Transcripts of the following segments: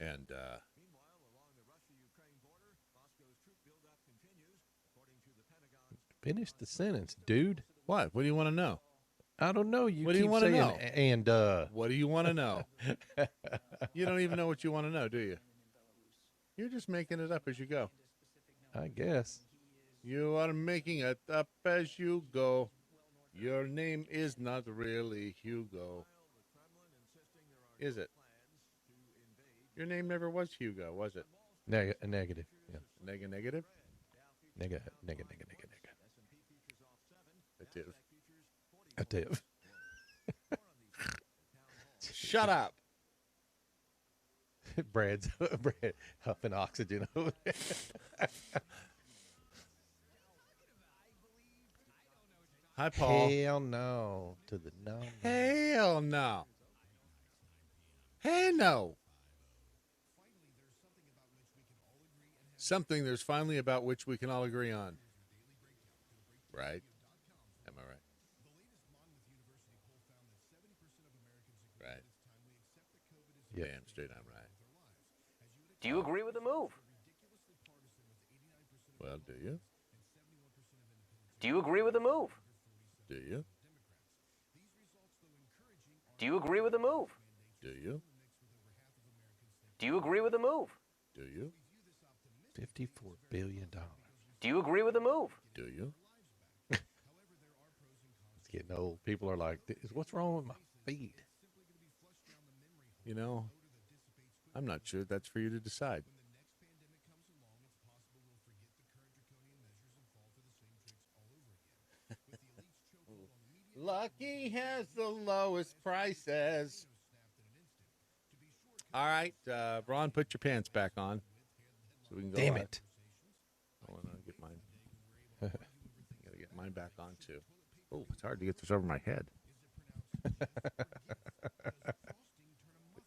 And Finish the sentence, dude. what? What do you want to know? I don't know. You What do you keep wanna saying, know? and What do you want to know? You don't even know what you want to know, do you? You're just making it up as you go. I guess. You are making it up as you go. Your name is not really Hugo. Is it? Your name never was Hugo, was it? Negative. Yeah. Negative? Negative. Negative. Negative. Shut up. Brad huffing oxygen over there. Hi, Paul. Hell no to the no. Hell no. Hey, no. Something there's finally about which we can all agree on. Right? Am I right? Right. Yeah. Damn straight I'm right. Do you agree with the move? Well, do you? Do you agree with the move? Do you? Do you agree with the move? Do you? Do you agree with the move? Do you? $54 billion. Do you agree with the move? Do you? It's getting old. People are like, what's wrong with my feet? You know, I'm not sure that's for you to decide. Lucky has the lowest prices. All right, Ron, put your pants back on so we can go. Damn it. I want to get mine. Gotta get mine back on too. Oh, it's hard to get this over my head. Put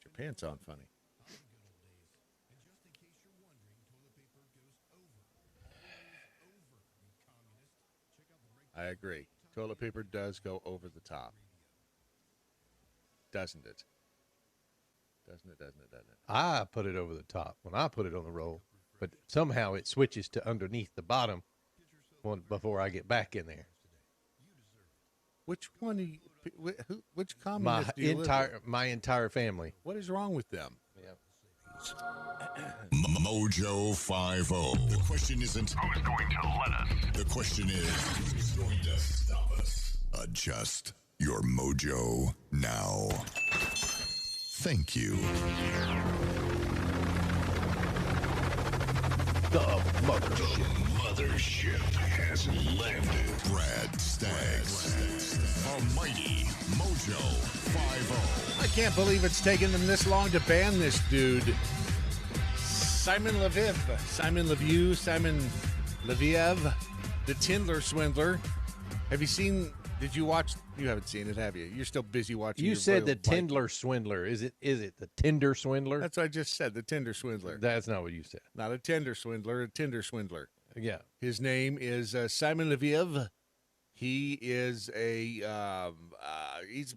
your pants on funny. I agree. Toilet paper does go over the top. Doesn't it? Doesn't it? I put it over the top when I put it on the roll, but somehow it switches to underneath the bottom before I get back in there. Which one do you, which communist do you live with? My entire family. What is wrong with them? Mojo 50. The question isn't who's going to let us. The question is who's going to stop us. Adjust your mojo now. Thank you. The Mothership has landed. Brad Staggs. Almighty Mojo 50. I can't believe it's taken them this long to ban this dude. Simon Leviev, the Tindler swindler. Have you seen? Did you watch? You haven't seen it, have you? You're still busy watching. You said the Tindler swindler. Is it the Tinder swindler? That's what I just said. The Tinder swindler. That's not what you said. Not a Tinder swindler. A Tinder swindler. Yeah. His name is Simon Leviev. He is a he's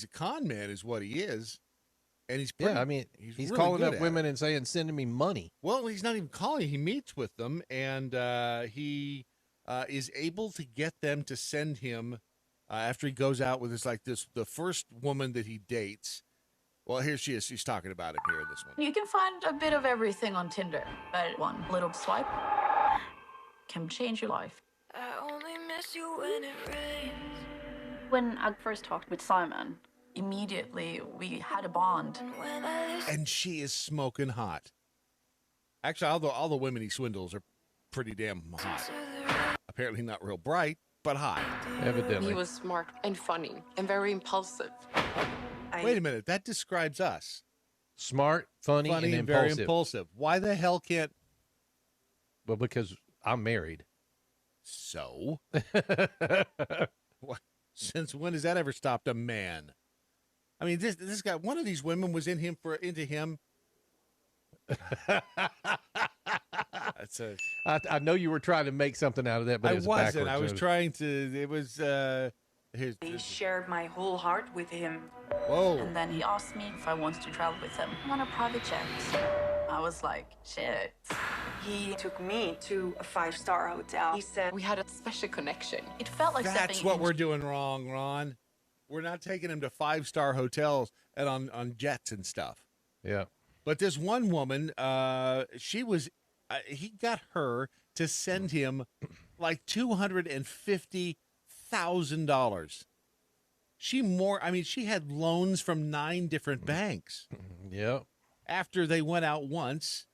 a con man, is what he is. And he's pretty, he's really calling good up women and saying, "Sending me money." Well, he's not even calling. He meets with them, and he is able to get them to send him after he goes out with the first woman that he dates. Well, here she is. She's talking about it here in this one. You can find a bit of everything on Tinder, but one little swipe can change your life. I only miss you when it rains. When I first talked with Simon, immediately we had a bond. And she is smoking hot. Actually, all the women he swindles are pretty damn hot. Apparently not real bright, but hot. Evidently. He was smart and funny and very impulsive. Wait a minute. That describes us. Smart, funny and impulsive. Very impulsive. Why the hell can't... Well, because I'm married. So? Since when has that ever stopped a man? I mean, this guy, one of these women was into him. I know you were trying to make something out of that, but I it was wasn't. backwards. I was trying to. It was. He shared my whole heart with him. Whoa. And then he asked me if I wanted to travel with him on a private jet. I was like, shit. He took me to a 5-star hotel. He said We had a special connection. it felt like That's stepping what into we're doing wrong, Ron. We're not taking him to 5-star hotels and on jets and stuff. Yeah. But this one woman, he got her to send him like $250,000. She had loans from 9 different banks. Yep. After they went out once,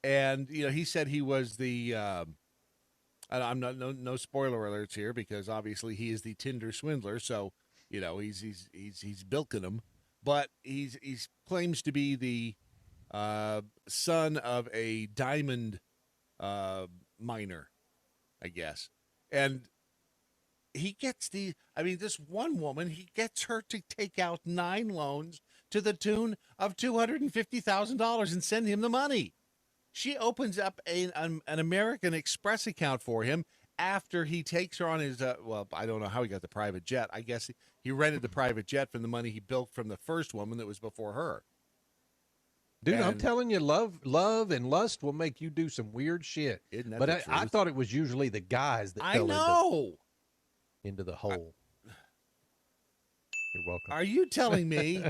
and he said he was the. I'm not no spoiler alerts here because obviously he is the Tinder swindler. So he's bilking them, but he's claims to be the son of a diamond miner, I guess, and he gets this one woman, he gets her to take out 9 loans to the tune of $250,000 and send him the money. She opens up an American Express account for him after he takes her on his, I don't know how he got the private jet. I guess he rented the private jet from the money he bilked from the first woman that was before her. Dude, I'm telling you, love and lust will make you do some weird shit. Isn't that but the I truth? thought it was usually the guys that I fell know. into the hole. You're welcome. Are you telling me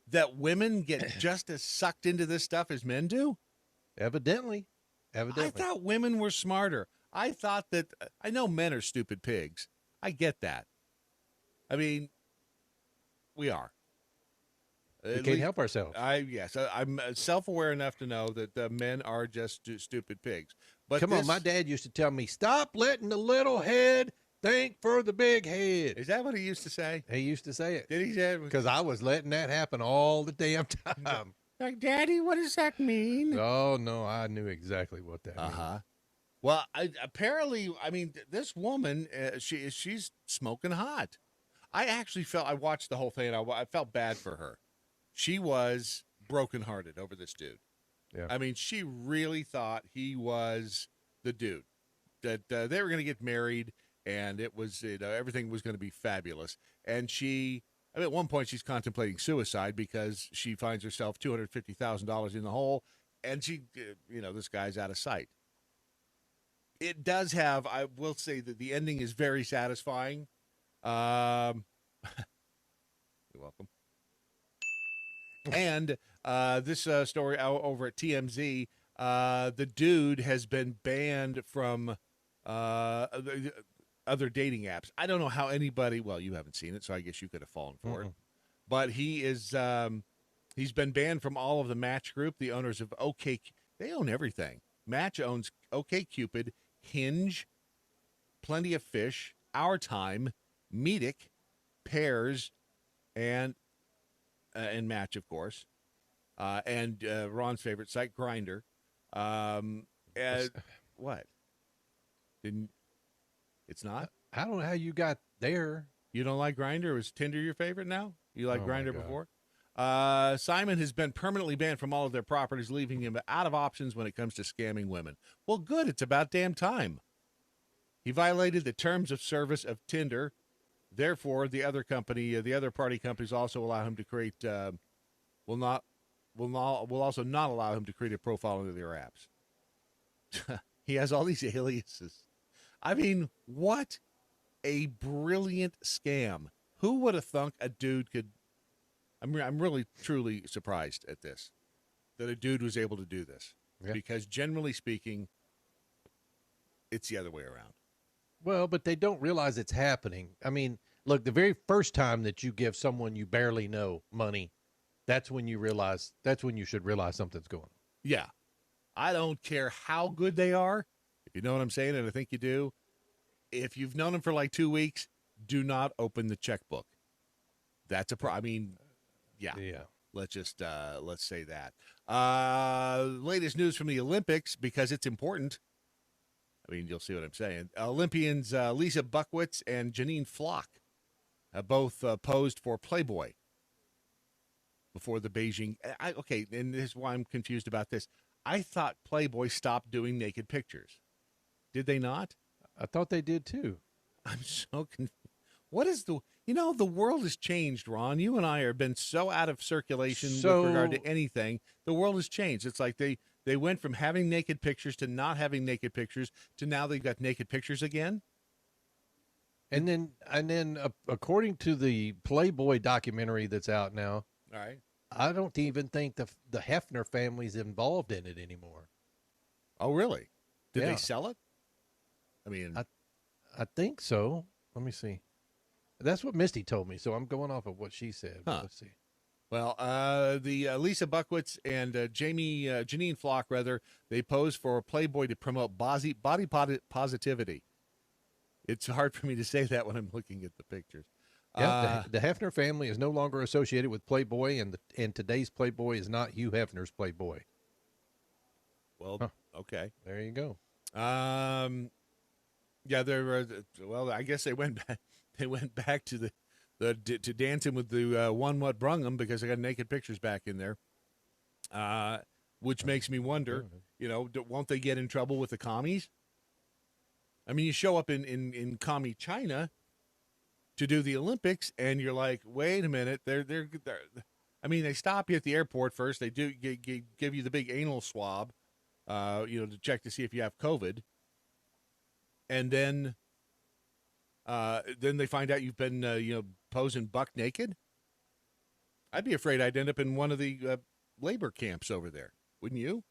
that women get just as sucked into this stuff as men do? Evidently. I thought women were smarter. I thought that I know men are stupid pigs. I get that. I mean, we are. We can't help ourselves. I'm self-aware enough to know that men are just stupid pigs. But Come on, my dad used to tell me, stop letting the little head think for the big head. Is that what he used to say? He used to say it. Did he say it? Because I was letting that happen all the damn time. Like, Daddy, what does that mean? Oh, no, I knew exactly what that meant. Uh-huh. Well, apparently, this woman, she's smoking hot. I watched the whole thing, and I felt bad for her. She was brokenhearted over this dude. Yeah. She really thought he was the dude, that they were going to get married, and it was everything was going to be fabulous. And at one point, she's contemplating suicide because she finds herself $250,000 in the hole, and this guy's out of sight. It does have, I will say that the ending is very satisfying. You're welcome. And this story over at TMZ, the dude has been banned from other dating apps. I don't know how anybody, well, you haven't seen it, so I guess you could have fallen for it. But he's been banned from all of the Match Group, the owners of OK. They own everything. Match owns OkCupid, Hinge, Plenty of Fish, Our Time, Meetic, Pairs, and Match, of course, and Ron's favorite site, Grindr. What? It's not? I don't know how you got there. You don't like Grindr? Was Tinder your favorite now? You liked Grindr before? Simon has been permanently banned from all of their properties, leaving him out of options when it comes to scamming women. Well, good. It's about damn time. He violated the terms of service of Tinder. Therefore, the other party companies also allow him to create, will also not allow him to create a profile into their apps. He has all these aliases. What a brilliant scam. Who would have thunk a dude could, I'm really, truly surprised at this, that a dude was able to do this. Yeah. Because generally speaking, it's the other way around. Well, but they don't realize it's happening. Look, the very first time that you give someone you barely know money, that's when you should realize something's going on. Yeah. I don't care how good they are, if you know what I'm saying, and I think you do. If you've known them for like 2 weeks, do not open the checkbook. That's yeah. Let's say that. Latest news from the Olympics, because it's important. You'll see what I'm saying. Olympians Lisa Buckwitz and Janine Flock have both posed for Playboy before the Beijing. Okay, and this is why I'm confused about this. I thought Playboy stopped doing naked pictures. Did they not? I thought they did too. I'm so confused. What is the world has changed, Ron. You and I have been so out of circulation with regard to anything. The world has changed. It's like they went from having naked pictures to not having naked pictures to now they've got naked pictures again. And then, according to the Playboy documentary that's out now, All right. I don't even think the Hefner family's involved in it anymore. Oh, really? Did Yeah. they sell it? I mean, I think so. Let me see. That's what Misty told me, so I'm going off of what she said. Huh. Let's see. well, the Lisa Buckwitz and Janine Flock, rather, they posed for Playboy to promote body positivity. It's hard for me to say that when I'm looking at the pictures. Yeah, the Hefner family is no longer associated with Playboy, and today's Playboy is not Hugh Hefner's Playboy. Well, Huh. okay. There you go. Yeah, they're well. I guess they went back. They went back to to dancing with the one what brung them because they got naked pictures back in there. Which makes me wonder. Won't they get in trouble with the commies? I mean, you show up in commie China to do the Olympics, and you're like, wait a minute, they're I mean, they stop you at the airport first. They do give you the big anal swab, to check to see if you have COVID, and then they find out you've been posing buck naked. I'd be afraid I'd end up in one of the labor camps over there, wouldn't you?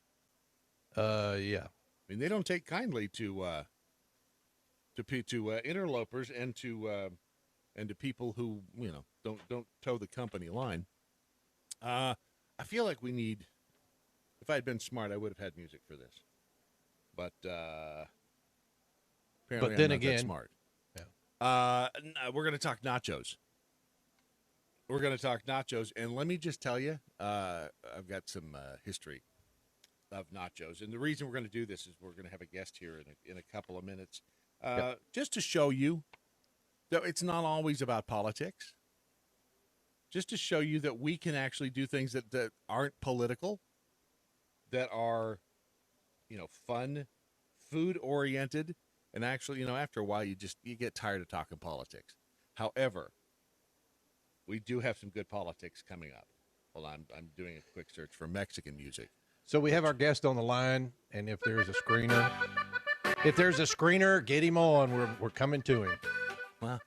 Yeah. I mean, they don't take kindly to interlopers and to people who don't toe the company line. I feel like we need. If I had been smart, I would have had music for this, but apparently But then I'm not again, that smart. Yeah. We're going to talk nachos. We're going to talk nachos, and let me just tell you, I've got some history of nachos, and the reason we're going to do this is we're going to have a guest here in a couple of minutes, just to show you that it's not always about politics. Just to show you that we can actually do things that aren't political, that are, fun, food oriented, and actually, after a while, you get tired of talking politics. However, we do have some good politics coming up. Hold on, I'm doing a quick search for Mexican music. So we have our guest on the line, and if there's a screener, get him on. We're coming to him. Well,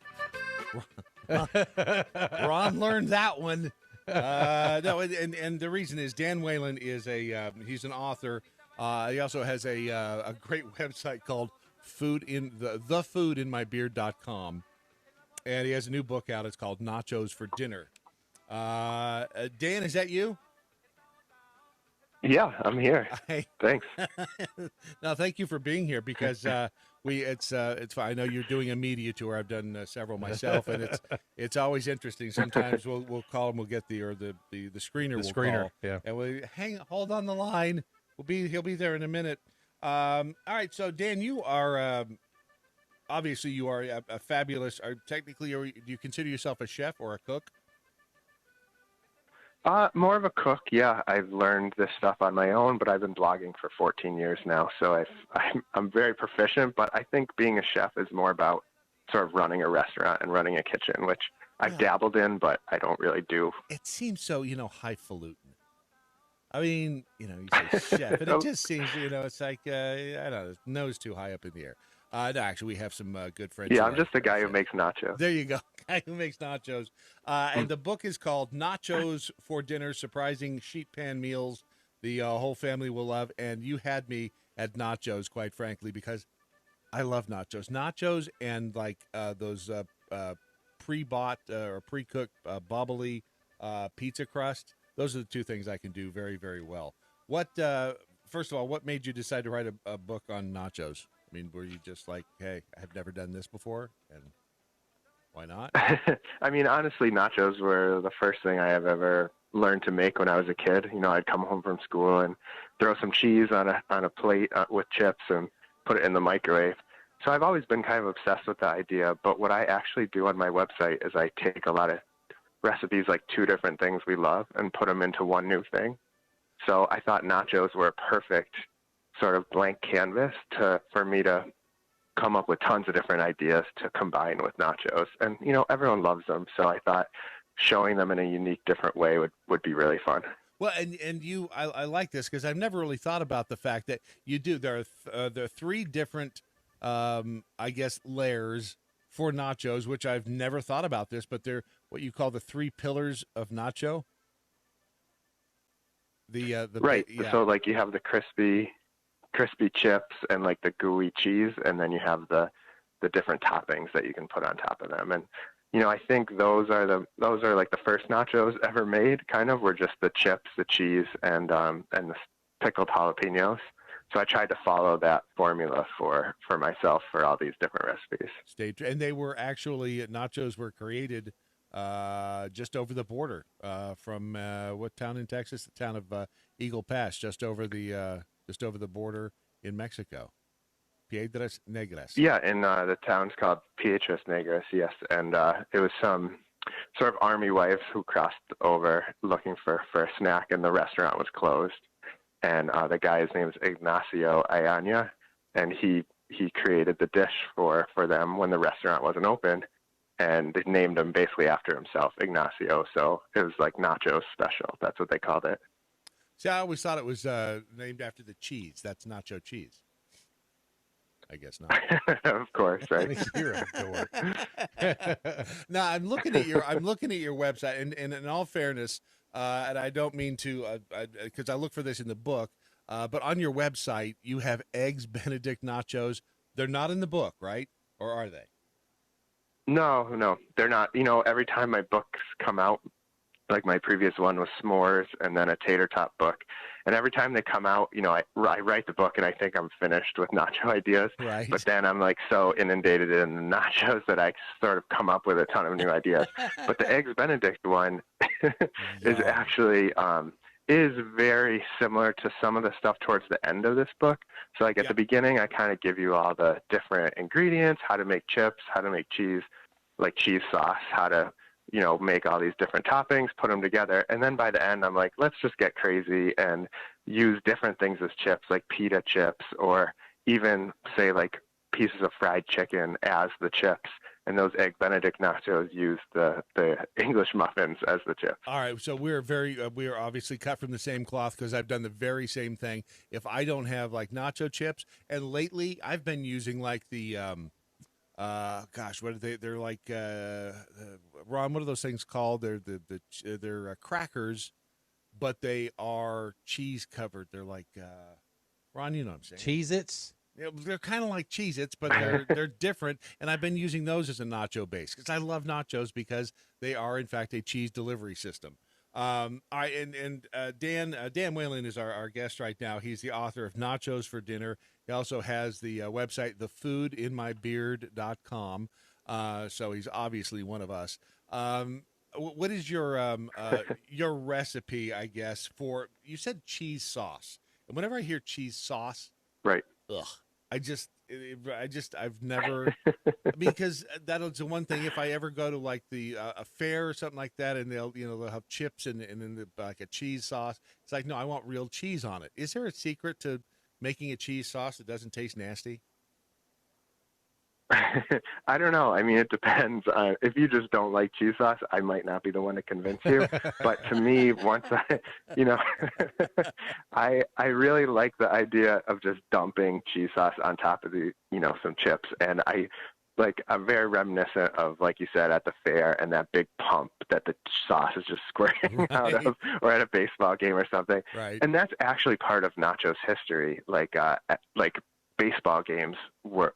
Ron learned that one. No, and the reason is Dan Whalen is he's an author. He also has a great website called thefoodinmybeard.com, and he has a new book out. It's called Nachos for Dinner. Dan, is that you? Yeah, I'm here. Thanks. No, thank you for being here because it's fine. I know you're doing a media tour. I've done several myself, and it's always interesting. Sometimes we'll call him. We'll get the screener. The screener, call, yeah. And hold on the line. He'll be there in a minute. All right. So Dan, you are obviously you are a fabulous. Technically, do you consider yourself a chef or a cook? More of a cook, yeah. I've learned this stuff on my own, but I've been blogging for 14 years now, so I'm very proficient. But I think being a chef is more about sort of running a restaurant and running a kitchen, which I've dabbled in, but I don't really do. It seems so, highfalutin. I mean, you say chef, and it just seems, it's like I don't know, nose too high up in the air. No, actually, we have some good friends. Yeah, I'm just the guy who makes nachos. There you go, guy who makes nachos. And the book is called Nachos for Dinner: Surprising Sheet Pan Meals the whole family will love. And you had me at nachos, quite frankly, because I love nachos. Nachos and like those pre-bought or pre-cooked bobbly pizza crust. Those are the two things I can do very, very well. First of all, what made you decide to write a book on nachos? I mean, were you just like, hey, I've never done this before, and why not? I mean, honestly, nachos were the first thing I have ever learned to make when I was a kid. I'd come home from school and throw some cheese on a plate with chips and put it in the microwave. So I've always been kind of obsessed with the idea. But what I actually do on my website is I take a lot of recipes, like two different things we love, and put them into one new thing. So I thought nachos were a perfect sort of blank canvas for me to come up with tons of different ideas to combine with nachos. And, everyone loves them. So I thought showing them in a unique, different way would be really fun. Well, and I like this because I've never really thought about the fact that you do. There are three different, I guess, layers for nachos, which I've never thought about this, but they're what you call the three pillars of nacho. The Right. yeah. So like you have the crispy chips and like the gooey cheese, and then you have the different toppings that you can put on top of them. And I think those are like the first nachos ever made. Kind of were just the chips, the cheese, and the pickled jalapenos. So I tried to follow that formula for myself for all these different recipes. And they were actually nachos were created just over the border from what town in Texas? The town of Eagle Pass, just over the border in Mexico. Piedras Negras. Yeah, and the town's called Piedras Negras, yes. And it was some sort of army wives who crossed over looking for a snack, and the restaurant was closed. And the guy's name is Ignacio Ayana, and he created the dish for them when the restaurant wasn't open, and they named him basically after himself, Ignacio. So it was like Nacho Special. That's what they called it. See, I always thought it was named after the cheese. That's nacho cheese. I guess not. Of course, right? You're a dork. Now I'm looking at your website, and in all fairness, and I don't mean to, because I look for this in the book, but on your website you have eggs Benedict nachos. They're not in the book, right? Or are they? No, they're not. Every time my books come out, like my previous one was s'mores and then a tater tot book. And every time they come out, I write the book and I think I'm finished with nacho ideas. Right. But then I'm like so inundated in the nachos that I sort of come up with a ton of new ideas. But the Eggs Benedict one is actually is very similar to some of the stuff towards the end of this book. So like at the beginning, I kind of give you all the different ingredients, how to make chips, how to make cheese, like cheese sauce, how to make all these different toppings, put them together. And then by the end, I'm like, let's just get crazy and use different things as chips, like pita chips, or even say like pieces of fried chicken as the chips. And those Egg Benedict nachos use the English muffins as the chips. All right, so we are obviously cut from the same cloth because I've done the very same thing. If I don't have like nacho chips, and lately I've been using like the gosh, what are they? They're like Ron. What are those things called? They're crackers, but they are cheese covered. They're like Ron. You know what I'm saying? Cheez-Its? Yeah, they're kind of like Cheez-Its, but they're different. And I've been using those as a nacho base because I love nachos because they are in fact a cheese delivery system. All right, and Dan Whalen is our guest right now. He's the author of Nachos for Dinner. He also has the website, thefoodinmybeard.com. So he's obviously one of us. What is your recipe, I guess, for, you said cheese sauce. And whenever I hear cheese sauce, right. Ugh, I've never, because that's the one thing. If I ever go to like the a fair or something like that, and they'll have chips and then like a cheese sauce, it's like, no, I want real cheese on it. Is there a secret to making a cheese sauce that doesn't taste nasty? I don't know. I mean, it depends. If you just don't like cheese sauce, I might not be the one to convince you. But to me, once I really like the idea of just dumping cheese sauce on top of some chips. And I'm very reminiscent of, like you said, at the fair and that big pump that the sauce is just squirting out of, or at a baseball game or something. Right. And that's actually part of nachos history. Like baseball games were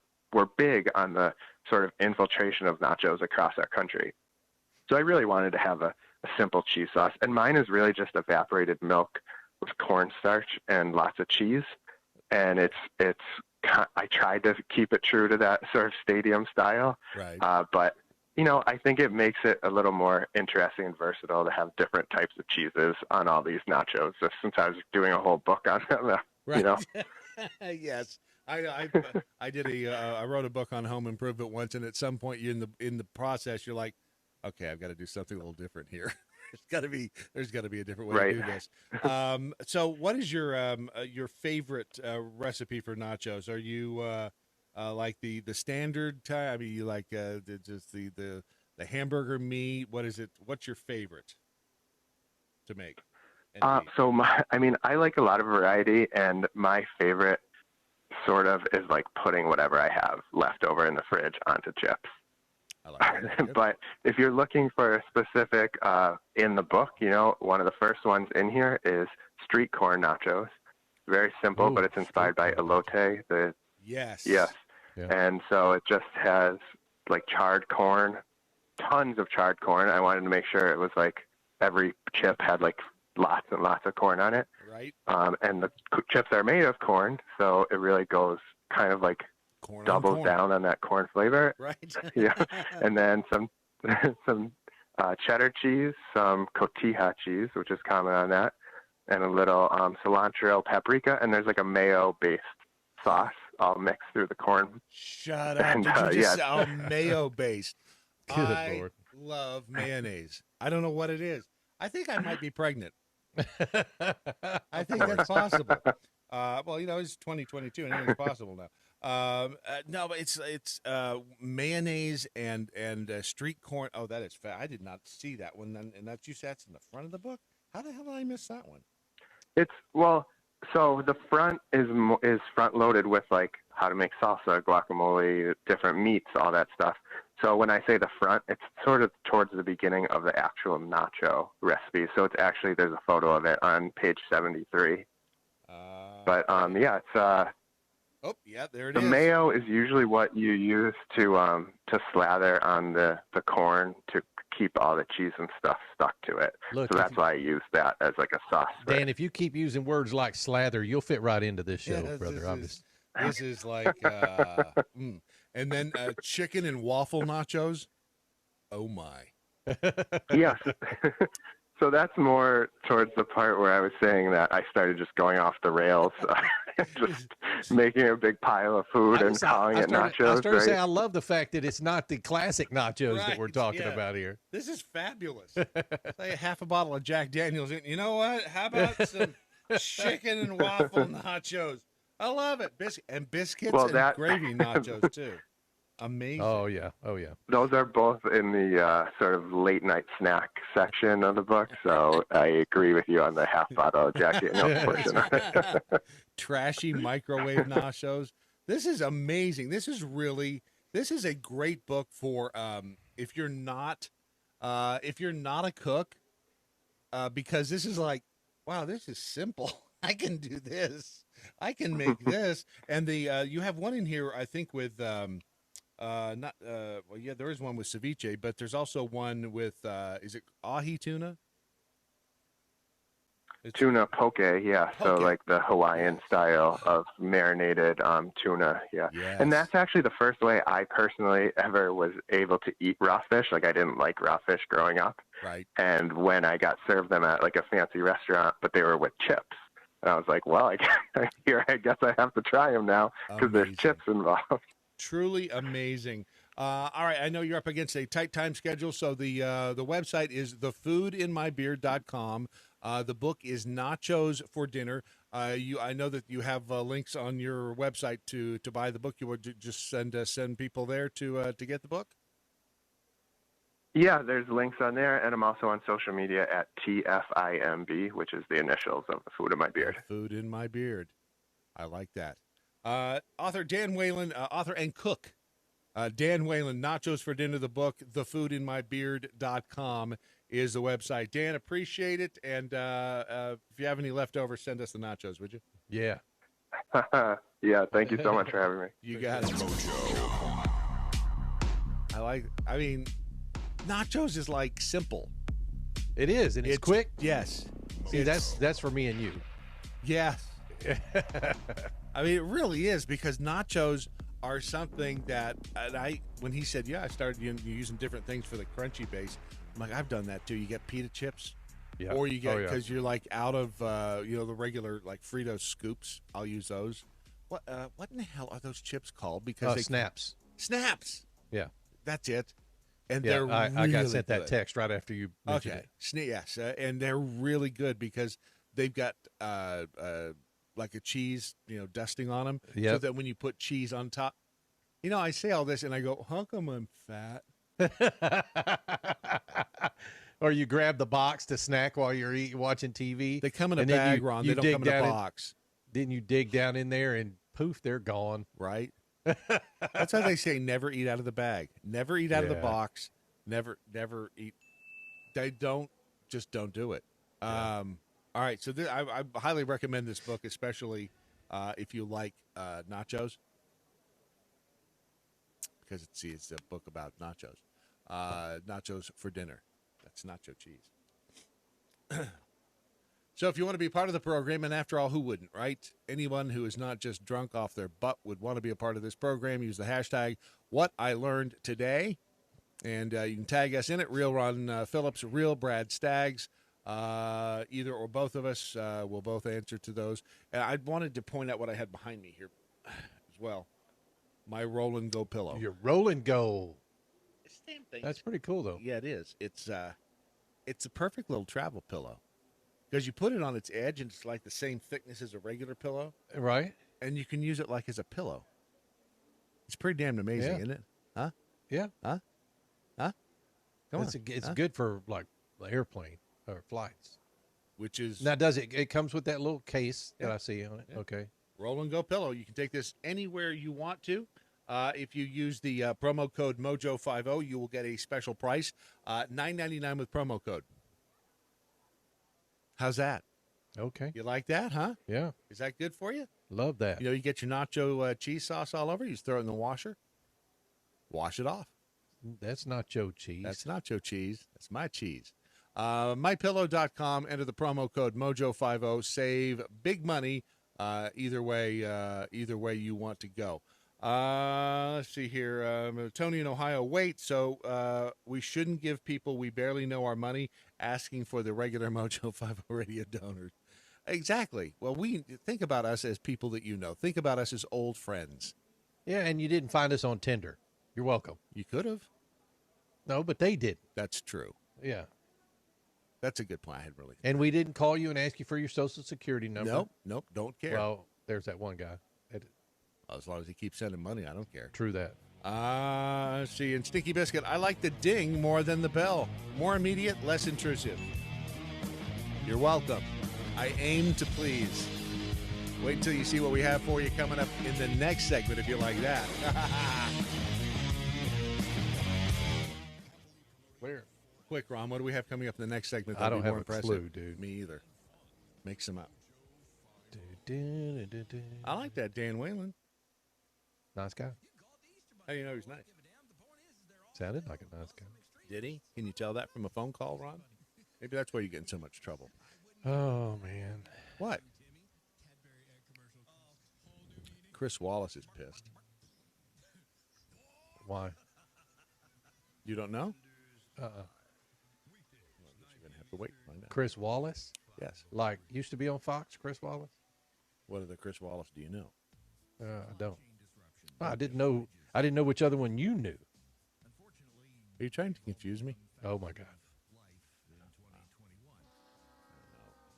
big on the sort of infiltration of nachos across our country. So I really wanted to have a simple cheese sauce. And mine is really just evaporated milk with cornstarch and lots of cheese. And I tried to keep it true to that sort of stadium style. Right. But, I think it makes it a little more interesting and versatile to have different types of cheeses on all these nachos. So since I was doing a whole book on them, right. Yes. I wrote a book on home improvement once, and at some point in the process, you're like, okay, I've got to do something a little different here. There's got to be a different way to do this. So, what is your favorite recipe for nachos? Are you like the standard type? I mean, you like just the hamburger meat. What is it? What's your favorite to make? And eat? I mean, I like a lot of variety, and my favorite sort of is like putting whatever I have left over in the fridge onto chips. I like that. But if you're looking for a specific in the book, one of the first ones in here is street corn nachos. Very simple, Ooh, but it's inspired by elote. Yes. Yes. Yeah. And so it just has like charred corn, tons of charred corn. I wanted to make sure it was like every chip had like lots and lots of corn on it. Right. And the chips are made of corn, so it really goes kind of like Corn doubles corn. down on that corn flavor. Right. Yeah. And then some cheddar cheese, some cotija cheese, which is common on that, and a little cilantro, paprika, and there's like a mayo-based sauce all mixed through the corn. Shut up. And, Did you just yeah. say mayo based? Good I Lord. love mayonnaise. I don't know what it is. I think I might be pregnant. I think that's possible. Well, it's 2022 and anything's possible now. No, but it's mayonnaise and street corn. Oh, that is fat. I did not see that one. And that's in the front of the book. How the hell did I miss that one? So the front is front loaded with like how to make salsa, guacamole, different meats, all that stuff. So when I say the front, it's sort of towards the beginning of the actual nacho recipe. So it's actually, there's a photo of it on page 73. But yeah, it's oh yeah, there it the is. mayo is usually what you use to slather on the corn to keep all the cheese and stuff stuck to it. Look, so that's why I use that as like a sauce. for Dan, it. if you keep using words like slather, you'll fit right into this show, Yes, brother. This is like, and then chicken and waffle nachos. Oh my! Yes. So that's more towards the part where I was saying that I started just going off the rails, just making a big pile of food and calling it nachos. I started to right? say I love the fact that it's not the classic nachos that we're Right, talking yeah. about here. This is fabulous. Say half a bottle of Jack Daniels. You know what? How about some chicken and waffle nachos? I love it. Biscuits Well, and gravy nachos too. Amazing. Oh yeah. Those are both in the sort of late night snack section of the book, so I agree with you on the half bottle of Jack Daniels portion. Trashy microwave nachos. This is amazing. This is a great book for if you're not a cook, because this is like, wow, this is simple. I can do this. I can make this. And you have one in here, I think, with well, yeah, there is one with ceviche, but there's also one with is it ahi tuna? Tuna poke, yeah. So Poke. like the Hawaiian style of marinated tuna, yeah. Yes. And that's actually the first way I personally ever was able to eat raw fish. Like I didn't like raw fish growing up. Right. And when I got served them at like a fancy restaurant, but they were with chips. And I was like, well, I guess I have to try them now because there's Amazing. chips involved. Truly amazing. All right, I know you're up against a tight time schedule, so the website is thefoodinmybeard.com. The book is Nachos for Dinner. I know that you have links on your website to buy the book. You would just send people there to get the book? Yeah, there's links on there, and I'm also on social media at TFIMB, which is the initials of The Food in My Beard. Food in My Beard. I like that. Author Dan Whalen, author and cook. Dan Whalen, Nachos for Dinner, the book, thefoodinmybeard.com is the website. Dan, appreciate it. And if you have any leftover, send us the nachos, would you? Yeah. Yeah, thank you so much for having me. You got it. I mean, nachos is like simple. It is, and it's quick. Yes. See, that's for me and you. Yes. I mean, it really is, because nachos are something that, when he said, yeah, I started using different things for the crunchy base. I'm like, I've done that too. You get pita chips, Yeah. or you get, because you're like out of, the regular like Fritos scoops. I'll use those. What in the hell are those chips called? Because Snaps. Snaps. Yeah. That's it. And Yeah, they're I got sent really that good. text right after you mentioned it. Yes, and they're really good because they've got like a cheese, dusting on them, so Yep. that when you put cheese on top, I say all this and I go, how come I'm fat? Or you grab the box to snack while you're watching TV. They come in a and then bag, Ron. They don't dig come in a down box. Then you dig down in there and poof, they're gone. Right? That's how they say never eat out of the bag. Never eat out of the Yeah. box. Never eat. They don't do it. Yeah. All right. So I highly recommend this book, especially if you like nachos. Because it's a book about nachos. Nachos for dinner. That's nacho cheese. So if you want to be part of the program, and after all, who wouldn't, right? Anyone who is not just drunk off their butt would want to be a part of this program. Use the hashtag #WhatILearnedToday. And you can tag us in it, Real Ron Phillips, Real Brad Staggs. Either or both of us will both answer to those. And I wanted to point out what I had behind me here as well. My roll and go pillow. Your roll and go. Same thing. That's pretty cool, though. Yeah, it is. It's a perfect little travel pillow because you put it on its edge and it's like the same thickness as a regular pillow, Right? and you can use it like as a pillow. It's pretty damn amazing, Yeah. isn't it? Huh? Yeah. Huh? Come It's on. it's Huh? good for like the airplane or flights. Which is Now, does it? It comes with that little case that Yeah. I see on it. Yeah. Okay. roll and go pillow. You can take this anywhere you want to. If you use the promo code Mojo50, you will get a special price, $9.99 with promo code. How's that? Okay. You like that, huh? Yeah. Is that good for you? Love that. You get your nacho cheese sauce all over. You just throw it in the washer. Wash it off. That's nacho cheese. That's nacho cheese. That's my cheese. MyPillow.com. Enter the promo code Mojo50. Save big money. Either way you want to go. Let's see here. Tony in Ohio. Wait, so we shouldn't give people we barely know our money asking for the regular Mojo 50 radio donors. Exactly. Well, we think about us as people that you know. Think about us as old friends. Yeah, and you didn't find us on Tinder. You're welcome. You could have. No, but they did. That's true. Yeah. That's a good point. I hadn't really. And we didn't call you and ask you for your social security number. Nope. Don't care. Well, there's that one guy. As long as he keeps sending money, I don't care. True that. Let's see. In Stinky Biscuit, I like the ding more than the bell. More immediate, less intrusive. You're welcome. I aim to please. Wait until you see what we have for you coming up in the next segment if you like that. Where? Quick, Ron, what do we have coming up in the next segment? I don't That'll be have more a impressive? clue, dude. Me either. Make some up. I like that Dan Whalen. Nice guy. How do you know he's nice? Sounded like a nice guy. Did he? Can you tell that from a phone call, Ron? Maybe that's why you get in so much trouble. Oh, man. What? Chris Wallace is pissed. Why? You don't know? Uh-uh. Well, you're going to have to wait to find out. Chris Wallace? Yes. Like, used to be on Fox, Chris Wallace? What other Chris Wallace do you know? I don't. I didn't know which other one you knew. Are you trying to confuse me? Oh, my God.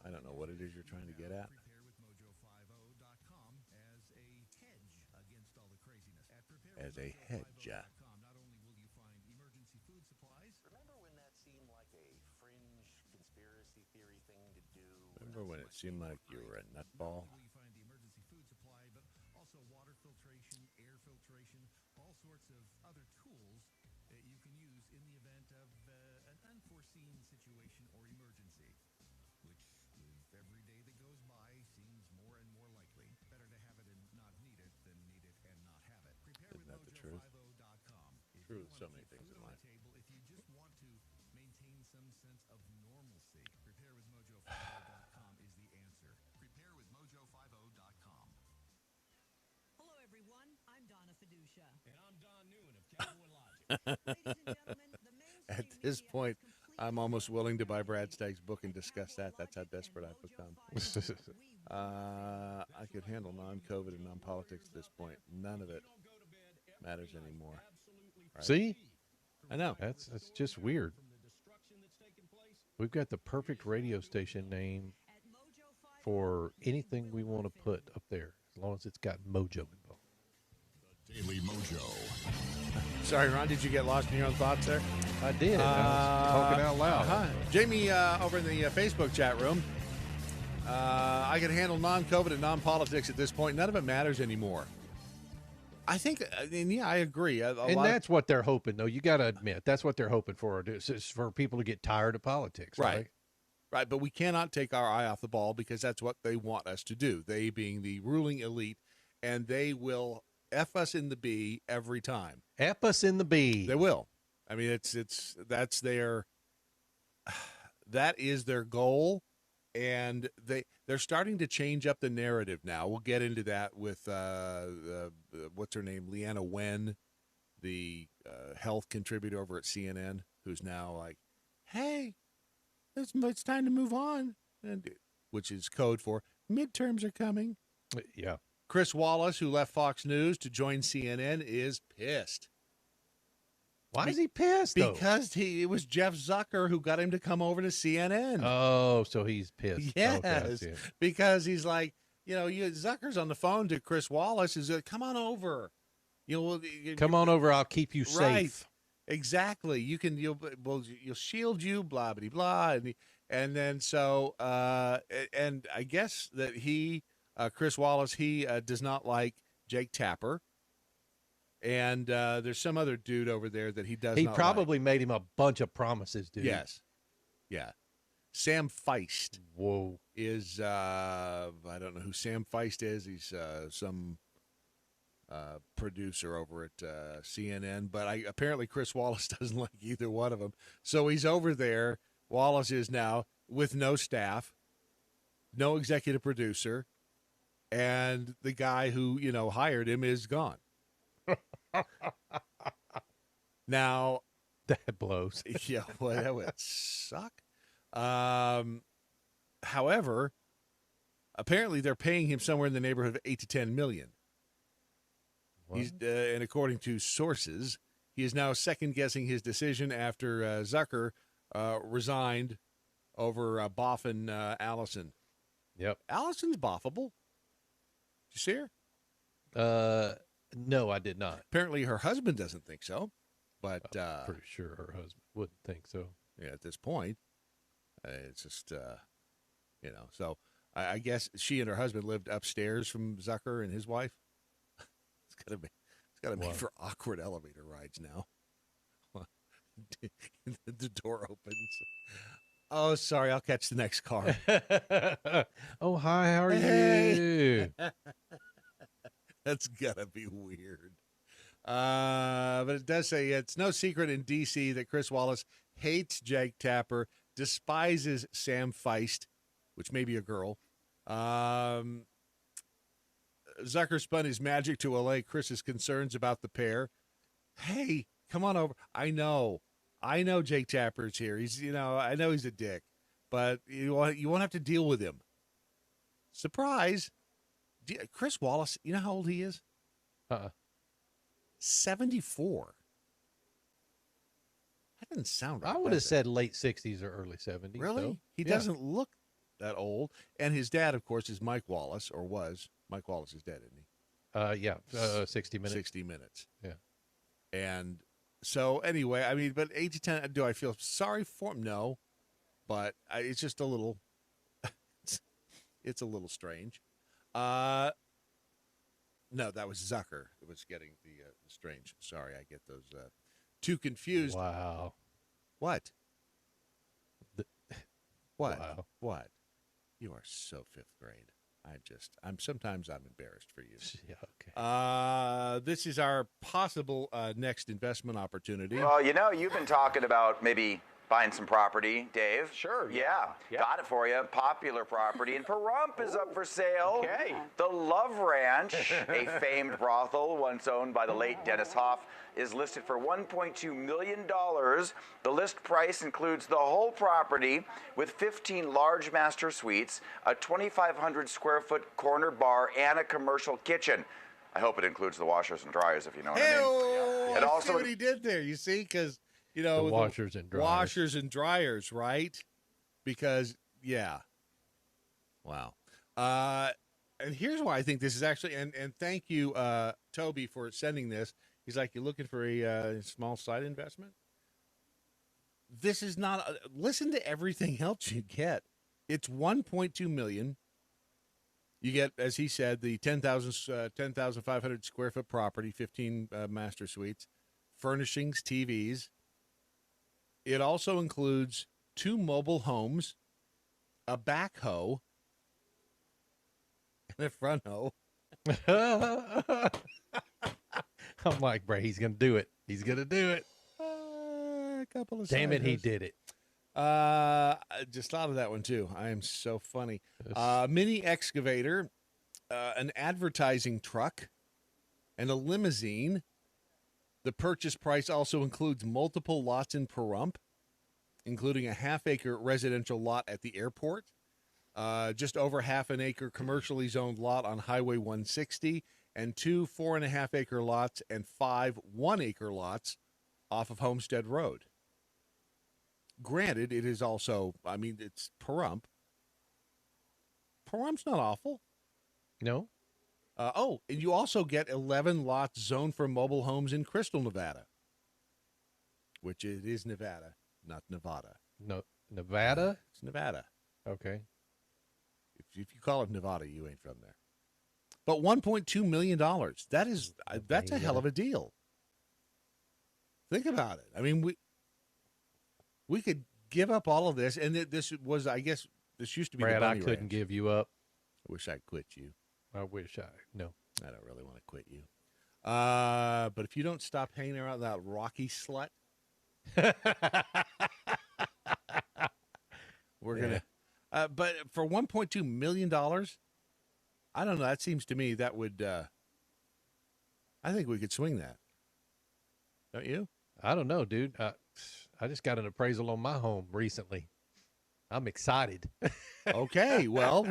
I don't know what it is you're trying to get at. As a hedge. Remember when it seemed like you were a nutball? Isn't that the truth? True with so many things in life. Hello, everyone. I'm Donna Fiducia. And I'm Don Newman of Cowboy Logic. Ladies and gentlemen, the mainstream At this media point, has completely I'm almost willing to buy Brad Staggs' book and discuss that. That's how desperate I've become. I could handle non-COVID and non-politics at this point. None of it matters anymore. Right? See? I know. That's just weird. We've got the perfect radio station name for anything we want to put up there, as long as it's got Mojo involved. Daily Mojo. Sorry, Ron, did you get lost in your own thoughts there? I did. I was talking out loud. Jamie, over in the Facebook chat room, I can handle non-COVID and non-politics at this point. None of it matters anymore. I think, I agree. That's what they're hoping, though. You got to admit, that's what they're hoping for, is for people to get tired of politics. Right. Right, but we cannot take our eye off the ball because that's what they want us to do, they being the ruling elite, and they will F us in the B every time. F us in the B. They will. I mean, that is their goal, and they're starting to change up the narrative now. We'll get into that with what's her name, Leanna Wen, the health contributor over at CNN, who's now like, hey, it's time to move on, which is code for midterms are coming. Yeah. Chris Wallace, who left Fox News to join CNN, is pissed. Why is he pissed, though? Because it was Jeff Zucker who got him to come over to CNN. Oh, so he's pissed. Yes, okay, because he's like, Zucker's on the phone to Chris Wallace. Is like, come on over. Come on over. I'll keep you right. safe. Exactly. You'll shield you, blah, blah, blah. And then so, and I guess that Chris Wallace, he does not like Jake Tapper. And there's some other dude over there that he does He not probably like. made him a bunch of promises, dude. Yes. Yeah. Sam Feist. Whoa. Is, I don't know who Sam Feist is. He's some producer over at CNN, but apparently Chris Wallace doesn't like either one of them. So he's over there. Wallace is now with no staff, no executive producer, and the guy who, hired him is gone. Now, that blows. Yeah, well, that would suck. However, apparently they're paying him somewhere in the neighborhood of $8 to $10 million. He's, and according to sources, he is now second-guessing his decision after Zucker resigned over boffin Allison. Yep. Allison's boffable. Did you see her? No, I did not. Apparently her husband doesn't think so, but I'm pretty sure her husband wouldn't think so. Yeah, at this point, it's just, so I guess she and her husband lived upstairs from Zucker and his wife. It's gotta be for awkward elevator rides now. The door opens. Oh, sorry, I'll catch the next car. Oh, hi, how are Hey. you? That's gotta be weird. But it does say it's no secret in D.C. that Chris Wallace hates Jake Tapper, despises Sam Feist, which may be a girl. Zucker spun his magic to allay Chris's concerns about the pair. Hey, come on over. I know Jake Tapper's here. He's, I know he's a dick, but you won't have to deal with him. Surprise. Chris Wallace, you know how old he is? 74. That doesn't sound right. I would have said late 60s or early 70s. Really? Though. He doesn't look that old. And his dad, of course, is Mike Wallace, or was. Mike Wallace is dead, isn't he? 60 Minutes. 60 Minutes. Yeah. And so, anyway, but 8 to 10, do I feel sorry for him? No. But it's just a little, it's a little strange. No, that was Zucker that was getting the strange. Sorry, I get those too confused. Wow. What? What? Wow. What? You are so fifth grade. Sometimes I'm embarrassed for you. Yeah, okay. This is our possible next investment opportunity. Well, you've been talking about maybe buying some property, Dave. Sure. Yeah. Got it for you. Popular property in Pahrump is up for sale. Okay. The Love Ranch, a famed brothel once owned by the late Dennis Hoff, is listed for $1.2 million. The list price includes the whole property with 15 large master suites, a 2,500 square foot corner bar, and a commercial kitchen. I hope it includes the washers and dryers, if you know what I mean. And also, see what he did there. You see, because the washers and dryers. Washers and dryers, right? Because wow. And here's why I think this is actually, and thank you, Toby, for sending this. He's like, you're looking for a small side investment? This is not, listen to everything else you get. It's $1.2 million. You get, as he said, the 10,500 square foot property, 15 master suites, furnishings, TVs. It also includes 2 mobile homes, a backhoe, and a front hoe. I'm like, bro, he's going to do it. He's going to do it. A couple of Damn it, he siders. did it. I just thought of that one too. I am so funny. Mini excavator, an advertising truck, and a limousine. The purchase price also includes multiple lots in Pahrump, including a half-acre residential lot at the airport, just over half an acre commercially zoned lot on Highway 160, and 2 4.5-acre lots and 5 1-acre lots off of Homestead Road. Granted, it is also, I mean, it's Pahrump. Parump's not awful. No. And you also get 11 lots zoned for mobile homes in Crystal, Nevada, which it is Nevada, not Nevada. No, Nevada? It's Nevada. Okay. If you call it Nevada, you ain't from there. But $1.2 million, that's a hell of a deal. Think about it. I mean, we could give up all of this, and this was, I guess, this used to be Brad, the I Bunny couldn't Ranch. give you up. I wish I'd quit you. I wish no. I don't really want to quit you. But if you don't stop hanging around that Rocky slut, we're going to. But for $1.2 million, I don't know. That seems to me that would, I think we could swing that. Don't you? I don't know, dude. I just got an appraisal on my home recently. I'm excited. Okay. Well,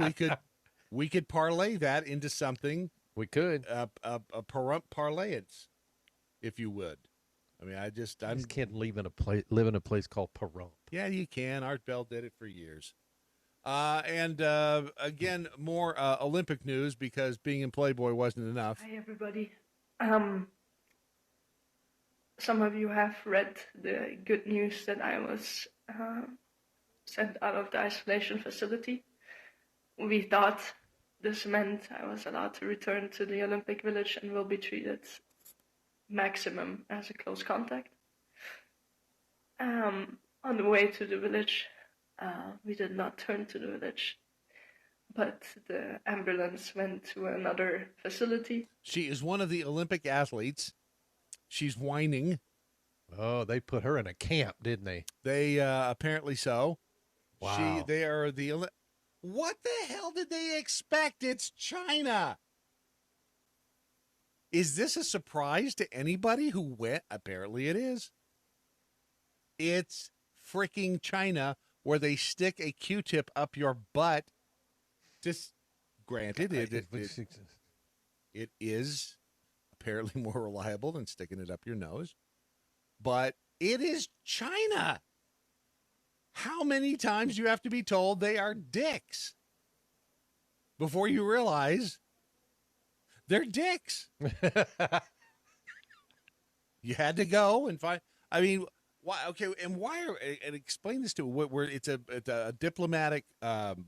we could parlay that into something. We could. A Pahrump parlayance, if you would. I mean, I just can't live in a place called Pahrump. Yeah, you can. Art Bell did it for years. And again, more Olympic news because being in Playboy wasn't enough. Hi, everybody. Some of you have read the good news that I was sent out of the isolation facility. We thought this meant I was allowed to return to the Olympic Village and will be treated maximum as a close contact. On the way to the village, we did not turn to the village, but the ambulance went to another facility. She is one of the Olympic athletes. She's whining. Oh, they put her in a camp, didn't they? They apparently so. Wow. They are the. What the hell did they expect? It's China. Is this a surprise to anybody who went? Apparently it is. It's freaking China where they stick a Q-tip up your butt. Just granted, it is apparently more reliable than sticking it up your nose. But it is China. How many times do you have to be told they are dicks before you realize they're dicks? You had to go and find. I mean, why? Okay, and why? And explain this to where it's a diplomatic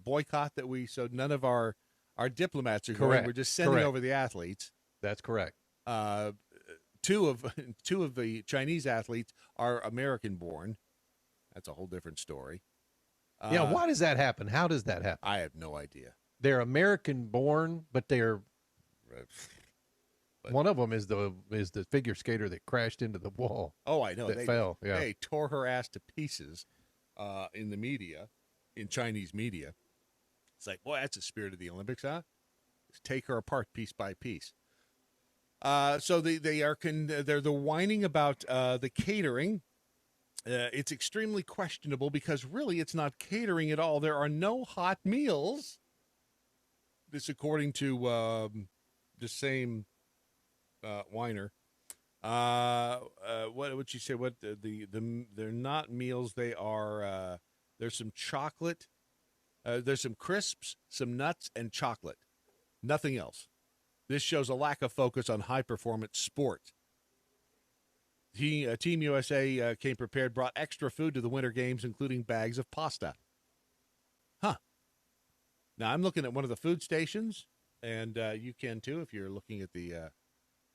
boycott that we. So none of our diplomats are going. We're just sending over the athletes. That's correct. Two of the Chinese athletes are American born. That's a whole different story. Yeah, why does that happen? How does that happen? I have no idea. They're American born, but they're one of them is the figure skater that crashed into the wall. Oh, I know. That fell. Yeah. They tore her ass to pieces in the media, in Chinese media. It's like, boy, that's the spirit of the Olympics, huh? Just take her apart piece by piece. So they're whining about the catering. It's extremely questionable because really it's not catering at all. There are no hot meals. This according to the same whiner. What would you say? What they're not meals. They are. There's some chocolate. There's some crisps, some nuts, and chocolate. Nothing else. This shows a lack of focus on high-performance sport. Team USA came prepared, brought extra food to the Winter Games, including bags of pasta. Huh. Now, I'm looking at one of the food stations, and you can too if you're looking at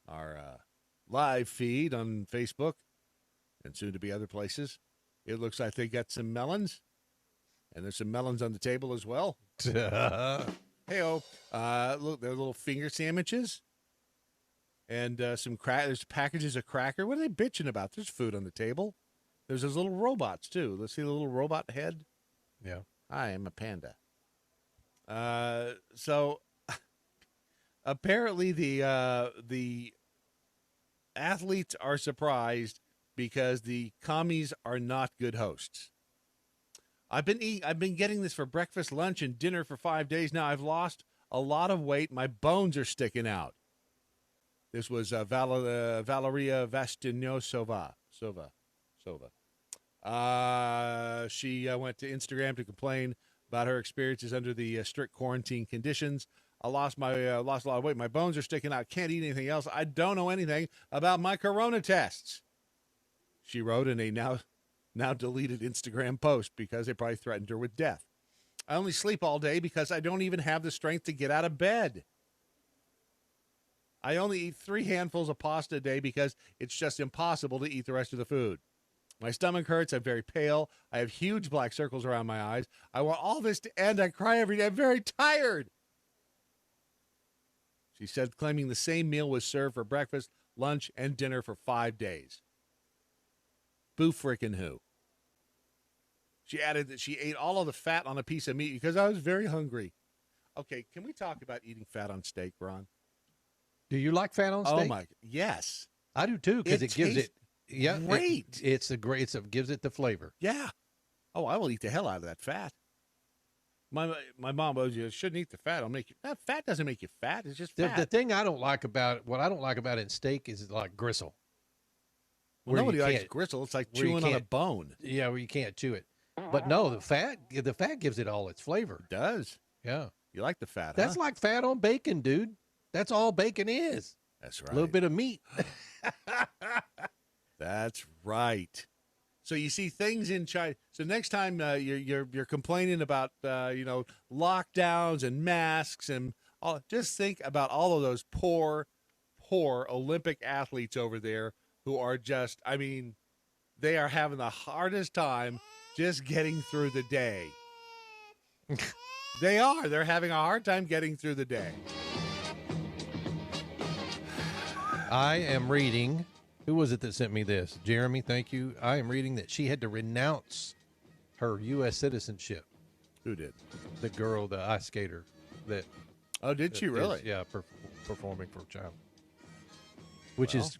our live feed on Facebook and soon to be other places. It looks like they got some melons, and there's some melons on the table as well. Hey-oh. Look, they're little finger sandwiches. And there's packages of cracker. What are they bitching about? There's food on the table. There's those little robots, too. Let's see the little robot head. Yeah. I am a panda. So apparently the athletes are surprised because the commies are not good hosts. I've been getting this for breakfast, lunch, and dinner for 5 days now. I've lost a lot of weight. My bones are sticking out. This was Valeria Vastinosova. She went to Instagram to complain about her experiences under the strict quarantine conditions. I lost a lot of weight. My bones are sticking out. Can't eat anything else. I don't know anything about my corona tests. She wrote in a now deleted Instagram post because they probably threatened her with death. I only sleep all day because I don't even have the strength to get out of bed. I only eat 3 handfuls of pasta a day because it's just impossible to eat the rest of the food. My stomach hurts. I'm very pale. I have huge black circles around my eyes. I want all this to end. I cry every day. I'm very tired. She said, claiming the same meal was served for breakfast, lunch, and dinner for 5 days. Boo frickin' who. She added that she ate all of the fat on a piece of meat because I was very hungry. Okay, can we talk about eating fat on steak, Ron? Do you like fat on steak? Oh my, yes. I do too, because it gives it great. It gives it the flavor. Yeah. Oh, I will eat the hell out of that fat. My mom goes, you shouldn't eat the fat. Fat doesn't make you fat. It's just fat. The thing I don't like about in steak is like gristle. Well, nobody likes gristle. It's like chewing on a bone. Yeah, where you can't chew it. But no, the fat gives it all its flavor. It does. Yeah. You like the fat, That's like fat on bacon, dude. That's all bacon is. That's right. A little bit of meat. That's right. So you see things in China. So next time you're complaining about lockdowns and masks and all, just think about all of those poor Olympic athletes over there who are just, they are having the hardest time just getting through the day. They're having a hard time getting through the day. I am reading. Who was it that sent me this? Jeremy, thank you. I am reading that she had to renounce her U.S. citizenship. Who did? The girl, the ice skater. Oh, did she really? Performing for China. Which is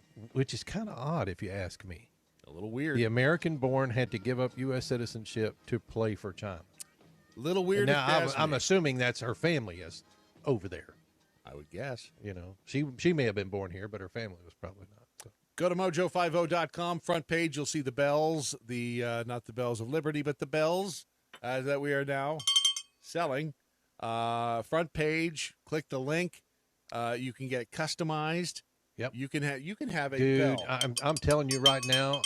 kind of odd, if you ask me. A little weird. The American-born had to give up U.S. citizenship to play for China. A little weird. Now, I'm assuming that's her family is over there. I would guess. She may have been born here, but her family was probably not. So. Go to mojo50.com. Front page, you'll see the bells, not the bells of liberty, but the bells that we are now selling. Front page, click the link. You can get it customized. Yep. You can have a Dude, bell. I'm telling you right now,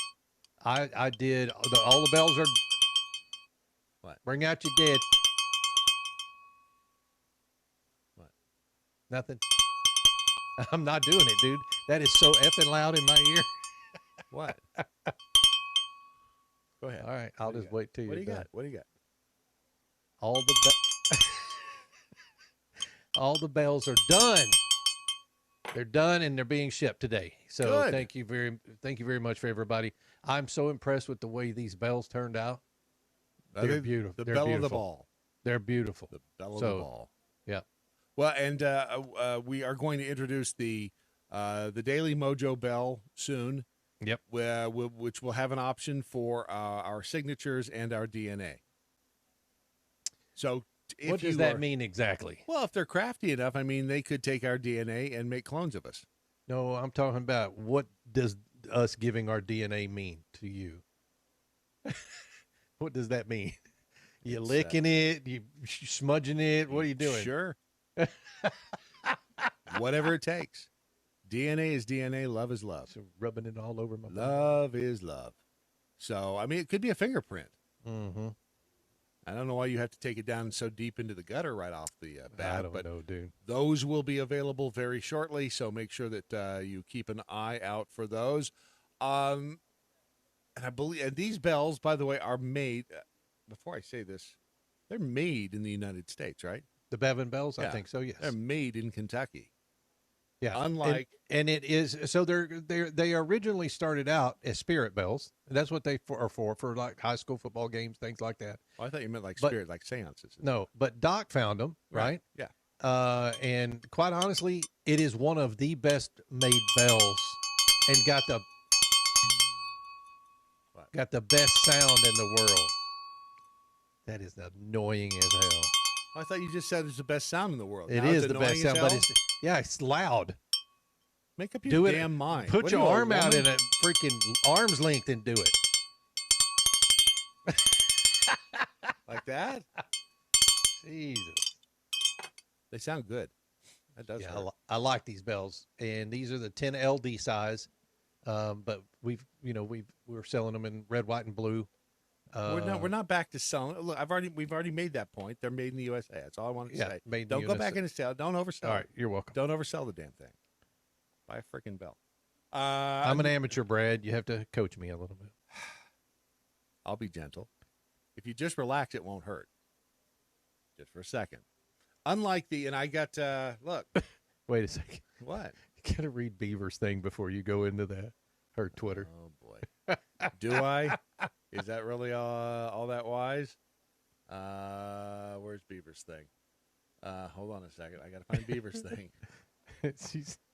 I did all the bells are. What? Bring out your dead. What? Nothing. I'm not doing it, dude. That is so effing loud in my ear. What? Go ahead. All right, I'll just wait till you're done. What do you got? All the bells are done. They're done and they're being shipped today. So Good. thank you very much for everybody. I'm so impressed with the way these bells turned out. They're beautiful. The They're bell beautiful. of the ball. They're beautiful. The bell of the ball. Yeah. Well, and we are going to introduce the Daily Mojo Bell soon. Yep. Which will have an option for our signatures and our DNA. So what does that mean exactly? Well, if they're crafty enough, they could take our DNA and make clones of us. No, I'm talking about what does us giving our DNA mean to you? What does that mean? You licking it? You smudging it? What are you doing? Sure. Whatever it takes. DNA is DNA. Love is love. So rubbing it all over my body. Love is love. So, I mean, it could be a fingerprint. Mm-hmm. I don't know why you have to take it down so deep into the gutter right off the bat. I don't know, dude. Those will be available very shortly, so make sure that you keep an eye out for those. And I believe, and these bells, by the way, are made. Before I say this, they're made in the United States, right? The Bevan bells, Yeah. I think so. Yes, They're made in Kentucky. yeah. Unlike, and it is so they originally started out as spirit bells. That's what they are for like high school football games, things like that. I thought you meant like But- spirit, like seances. No, but Doc found them, right? Yeah. And quite honestly, it is one of the best made bells, and got the best sound in the world. That is annoying as hell. I thought you just said it's the best sound in the world. It Now is it's the best annoying sound, as but hell? it's loud. Make up your Do it. damn mind. Put What your are you, a arm out woman? in a freaking arm's length and do it. Like that. Jesus. They sound good. That does. Yeah, hurt. I like these bells, and these are the 10 LD size. But we're selling them in red, white, and blue. We're not back to selling. Look, we've already made that point. They're made in the USA. That's all I wanted to say. made in Don't the go back USA. into sell. Don't oversell. All right, it. you're welcome. Don't oversell the damn thing. Buy a freaking bell. I'm an amateur, Brad. You have to coach me a little bit. I'll be gentle. If you just relax, it won't hurt. Just for a second. Unlike and I got look. Wait a second. What? You gotta read Beaver's thing before you go into that. Her Twitter. Oh boy. Do I? Is that really all that wise? Where's Beaver's thing? Hold on a second. I gotta find Beaver's thing.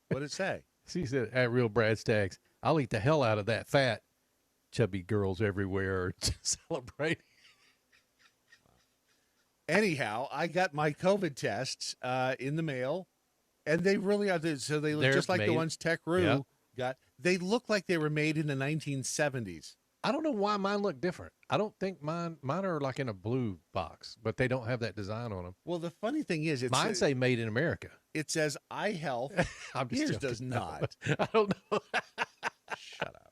What'd it say? She said, "At real Brad Staggs, I'll eat the hell out of that fat, chubby girls everywhere are celebrating." Anyhow, I got my COVID tests in the mail, and they really are. So they look They're just like the made- ones Tech Roo yeah. got. They look like they were made in the 1970s. I don't know why mine look different. I don't think mine are like in a blue box, but they don't have that design on them. Well, the funny thing is, Mine say "Made in America." it says Eye Health. I'm just Yours joking. does not. I don't know. Shut up.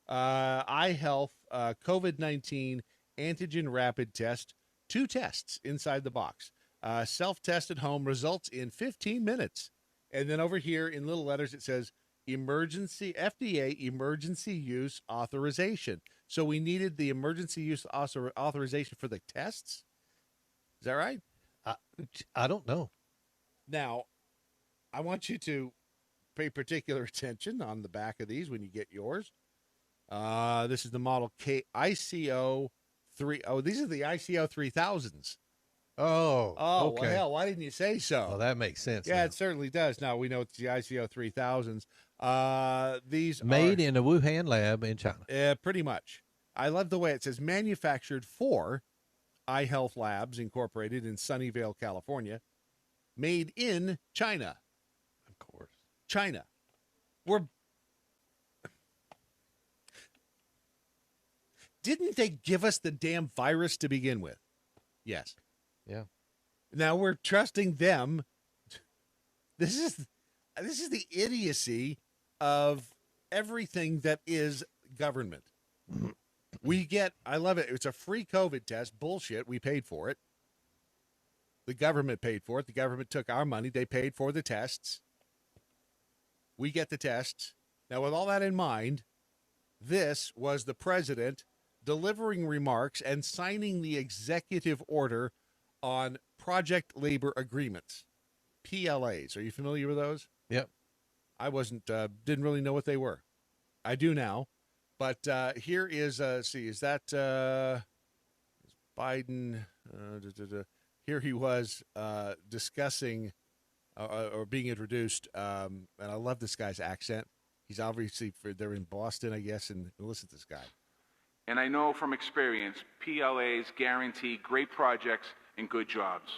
Eye Health COVID-19 antigen rapid test. 2 tests inside the box. Self-test at home results in 15 minutes. And then over here in little letters, it says FDA emergency use authorization. So we needed the emergency use authorization for the tests. Is that right? I don't know. Now, I want you to pay particular attention on the back of these when you get yours. This is the model ICO 3. Oh, these are the ICO 3000s. Oh, Oh, okay. well, hell, why didn't you say so? Well, that makes sense. Yeah, now. it certainly does. Now we know it's the ICO 3000s. These Made are, in a Wuhan lab in China. pretty much. I love the way it says manufactured for Eye Health Labs Incorporated in Sunnyvale, California. Made in China. Of course. China. Didn't they give us the damn virus to begin with? Yes. Yeah. Now we're trusting them. This is the idiocy of everything that is government. I love it. It's a free COVID test. Bullshit. We paid for it. The government paid for it. The government took our money. They paid for the tests. We get the tests. Now, with all that in mind, this was the president delivering remarks and signing the executive order on project labor agreements, PLAs. Are you familiar with those? Yep. I wasn't, didn't really know what they were. I do now. But here is, is that Biden? Here he was discussing or being introduced, and I love this guy's accent. He's obviously, they're in Boston, I guess, and listen to this guy. And I know from experience, PLAs guarantee great projects and good jobs.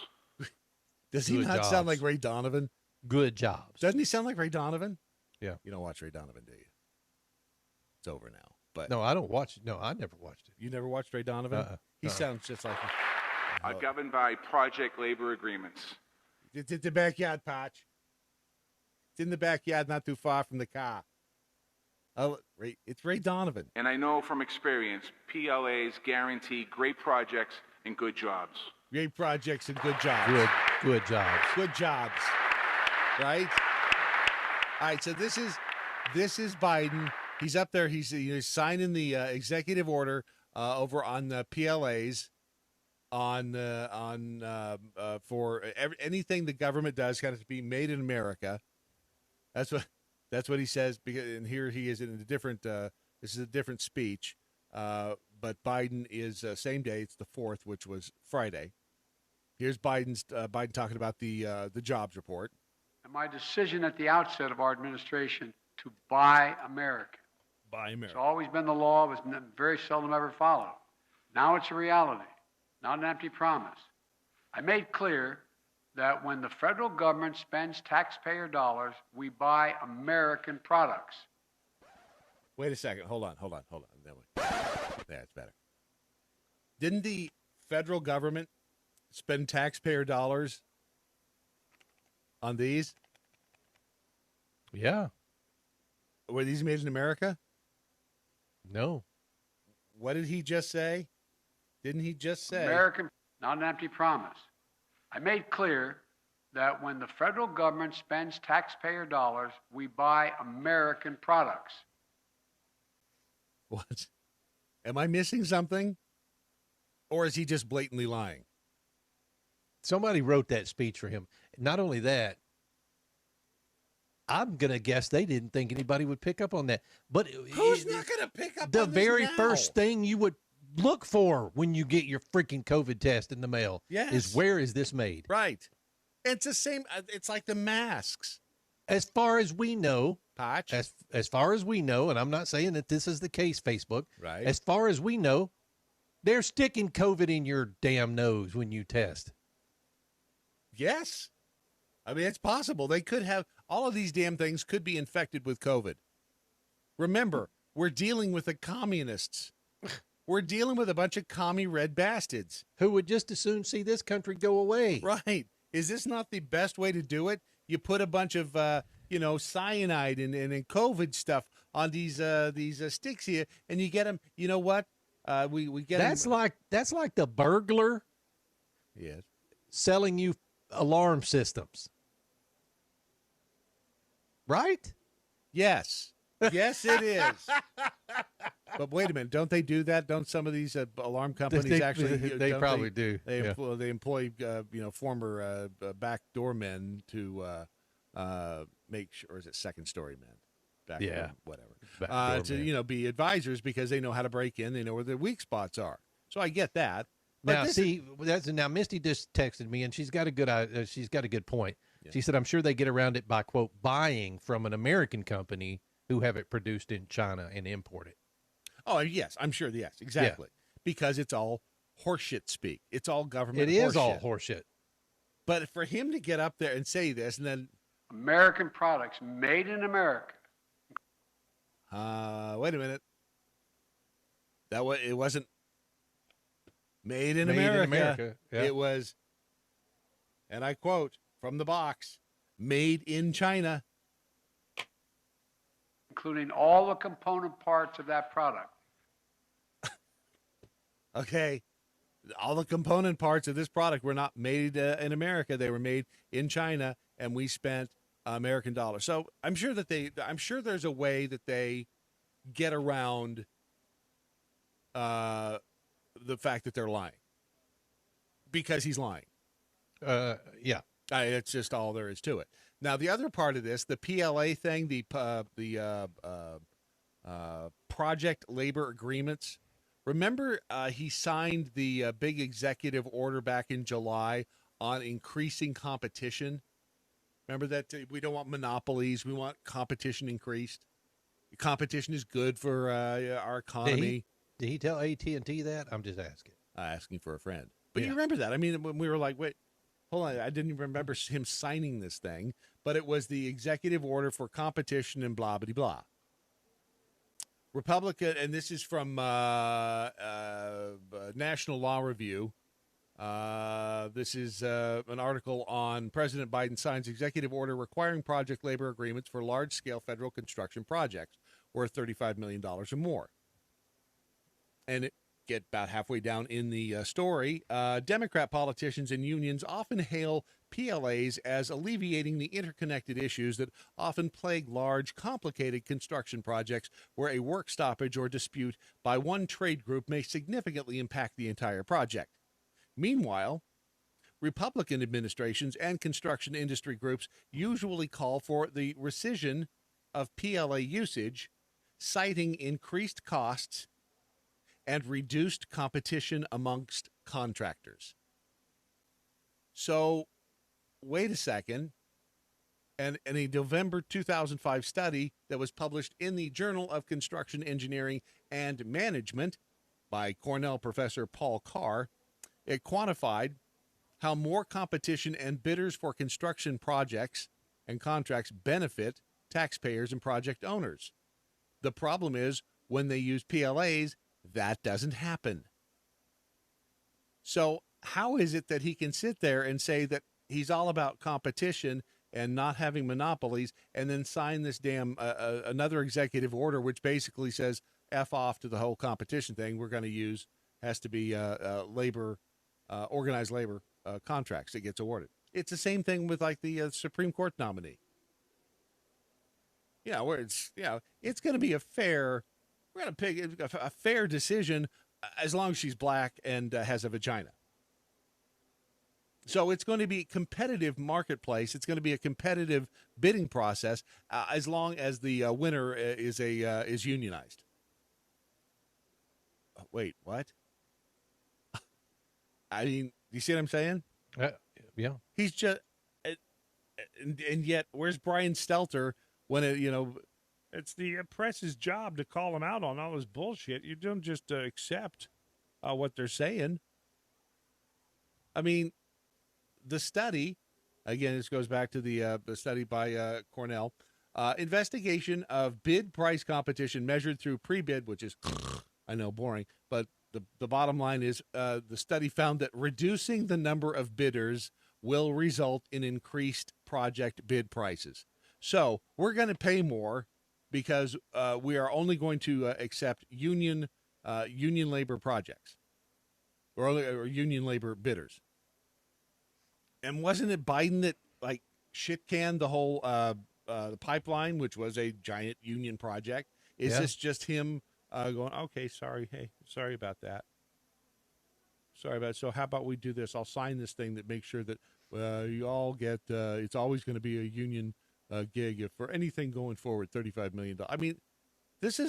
Does he Good not jobs. sound like Ray Donovan? Good jobs. Doesn't he sound like Ray Donovan? Yeah. You don't watch Ray Donovan, do you? It's over now. But No, I don't watch. No, I never watched it. you never watched Ray Donovan? He sounds just like Are governed by project labor agreements. it's the backyard patch. It's in the backyard, not too far from the car. Oh, it's Ray Donovan. And I know from experience, PLAs guarantee great projects and good jobs. Great projects and good jobs. Good jobs. Good jobs. Right? All right, so this is Biden. He's up there. He's signing the executive order over on the PLAs for anything the government does got to be made in America. That's what he says. And here he is in a different. This is a different speech. But Biden is same day. It's the 4th, which was Friday. Here's Biden talking about the jobs report. And my decision at the outset of our administration to buy America. Buy America. It's always been the law. It was very seldom ever followed. Now it's a reality, not an empty promise. I made clear that when the federal government spends taxpayer dollars, we buy American products. Wait a second. Hold on. There, it's better. Didn't the federal government spend taxpayer dollars on these? Yeah. Were these made in America? No. What did he just say? Didn't he just say? American, not an empty promise. I made clear that when the federal government spends taxpayer dollars, we buy American products. What? Am I missing something? Or is he just blatantly lying? Somebody wrote that speech for him. Not only that, I'm going to guess they didn't think anybody would pick up on that. But who's not going to pick up the on this very now? first thing you would look for when you get your freaking COVID test in the mail is where is this made? Right. It's the same. It's like the masks. As far as we know, Potch. As far as we know, and I'm not saying that this is the case, Facebook. Right. As far as we know, they're sticking COVID in your damn nose when you test. Yes. I mean, it's possible. They could have, all of these damn things could be infected with COVID. Remember, we're dealing with the communists. We're dealing with a bunch of commie red bastards. Who would just as soon see this country go away. Right. Is this not the best way to do it? You put a bunch of, cyanide and COVID stuff on these sticks here, and you get them, you know what? We get that's them. That's like the burglar Yes. selling you alarm systems. Right? Yes. Yes, it is. But wait a minute. Don't they do that? Don't some of these alarm companies actually? They probably do. They Yeah. employ, former backdoor men to make sure, or is it second story men? Yeah. Whatever. Backdoor men. Be advisors because they know how to break in. They know where the weak spots are. So I get that. But Now Misty just texted me, and she's got a good point. Yeah. She said, "I'm sure they get around it by quote buying from an American company who have it produced in China and import it." Oh yes, I'm sure. Yes, exactly. Yeah. Because it's all horseshit speak. It's all government. It is all horseshit. But for him to get up there and say this, and then American products made in America. Wait a minute. It wasn't made in America. Yeah. It was, and I quote from the box, made in China. Including all the component parts of that product. Okay. All the component parts of this product were not made in America. They were made in China, and we spent American dollars. So I'm sure there's a way that they get around the fact that they're lying because he's lying. Yeah. It's just all there is to it. Now, the other part of this, the PLA thing, the project labor agreements. Remember, he signed the big executive order back in July on increasing competition. Remember that we don't want monopolies. We want competition increased. Competition is good for our economy. Did he tell AT&T that? I'm just asking. Asking for a friend. But you remember that. I mean, when we were like, wait, hold on. I didn't even remember him signing this thing. But it was the executive order for competition and blah, blah, blah. Republican, and this is from National Law Review. This is an article on President Biden signs executive order requiring project labor agreements for large-scale federal construction projects worth $35 million or more. And it get about halfway down in the story. Democrat politicians and unions often hail PLAs as alleviating the interconnected issues that often plague large, complicated construction projects where a work stoppage or dispute by one trade group may significantly impact the entire project. Meanwhile, Republican administrations and construction industry groups usually call for the rescission of PLA usage, citing increased costs and reduced competition amongst contractors. So, wait a second. And in a November 2005 study that was published in the Journal of Construction Engineering and Management by Cornell professor Paul Carr, it quantified how more competition and bidders for construction projects and contracts benefit taxpayers and project owners. The problem is when they use PLAs, that doesn't happen. So how is it that he can sit there and say that he's all about competition and not having monopolies and then sign this damn another executive order which basically says F off to the whole competition thing we're going to use has to be organized labor contracts that gets awarded. It's the same thing with like the Supreme Court nominee. Where it's, it's going to be a fair, we're going to pick a fair decision as long as she's black and has a vagina. So it's going to be a competitive marketplace. It's going to be a competitive bidding process as long as the winner is unionized. Wait, what? I mean, you see what I'm saying? Yeah. He's just, and yet, where's Brian Stelter when it's the press's job to call him out on all this bullshit. You don't just accept what they're saying. I mean, the study, again, this goes back to the study by Cornell, investigation of bid price competition measured through pre-bid, which is, I know, boring, but the bottom line is the study found that reducing the number of bidders will result in increased project bid prices. So we're going to pay more because we are only going to accept union labor projects or union labor bidders. And wasn't it Biden that like shit canned the whole the pipeline, which was a giant union project? Is this just him going, okay, sorry, hey, sorry about that. Sorry about it. So how about we do this? I'll sign this thing that makes sure that you all get, it's always going to be a union gig if for anything going forward, $35 million. I mean, these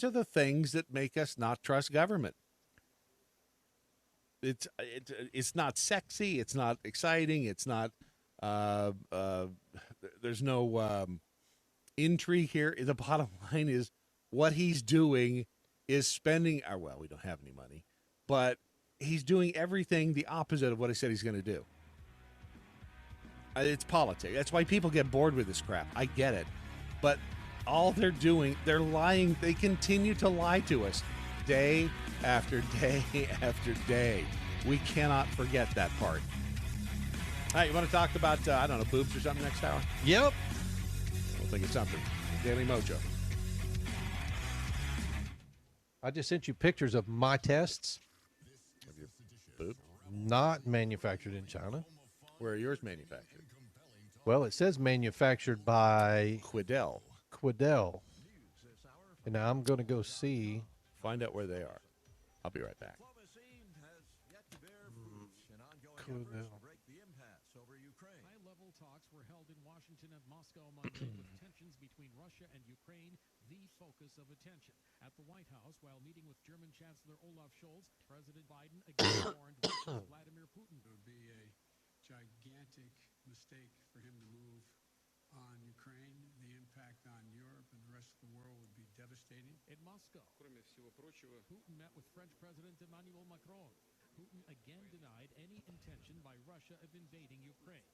are the things that make us not trust government. It's not sexy. It's not exciting. It's not, there's no intrigue here. The bottom line is what he's doing is spending, well, we don't have any money, but he's doing everything the opposite of what he said he's going to do. It's politics. That's why people get bored with this crap. I get it. But all they're doing, they're lying. They continue to lie to us day after day after day. We cannot forget that part. All right, you want to talk about, I don't know, boobs or something next hour? Yep. We'll think of something. Daily Mojo. I just sent you pictures of my tests. Of your boob? Not manufactured in China. Where are yours manufactured? Well, it says manufactured by Quidel. And now I'm going to go see. Find out where they are. I'll be right back. High-level talks were held in Washington and Moscow Monday with tensions between Russia and Ukraine the focus of attention. At the White House, while meeting with German Chancellor Olaf Scholz, President Biden again warned Russia's Vladimir Putin. It would be a gigantic mistake for him to move on Ukraine. The impact on Europe and the rest of the world would be devastating. In Moscow, Putin met with French President Emmanuel Macron. Putin again denied any intention by Russia of invading Ukraine.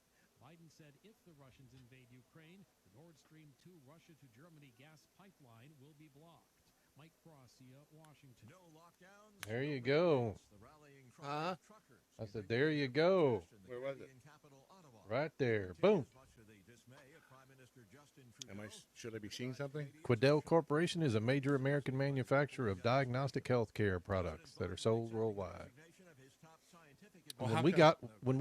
Biden said if the Russians invade Ukraine, the Nord Stream 2 Russia to Germany gas pipeline will be blocked. Mike Gracia, Washington. No lockdowns. There you go. The rallying cry Huh? of truckers. I said, there you go. Where was it? Capital, Ottawa. Right there. Boom. Much to the dismay of Prime Minister Justin Should I be seeing something? Quidel Corporation is a major American manufacturer of diagnostic healthcare products that are sold worldwide. Well, When how we come-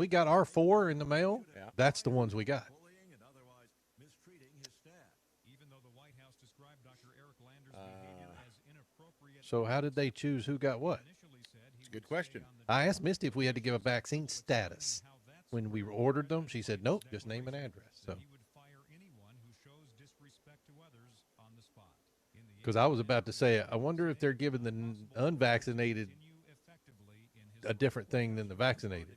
got our 4 in the mail, Yeah. that's the ones we got. Even though the White House described Dr. Eric Lander's behavior as inappropriate, So how did they choose who got what? It's a good question. I asked Misty if we had to give a vaccine status. When we ordered them, she said, nope, just name and address. So, because I was about to say, I wonder if they're giving the unvaccinated a different thing than the vaccinated,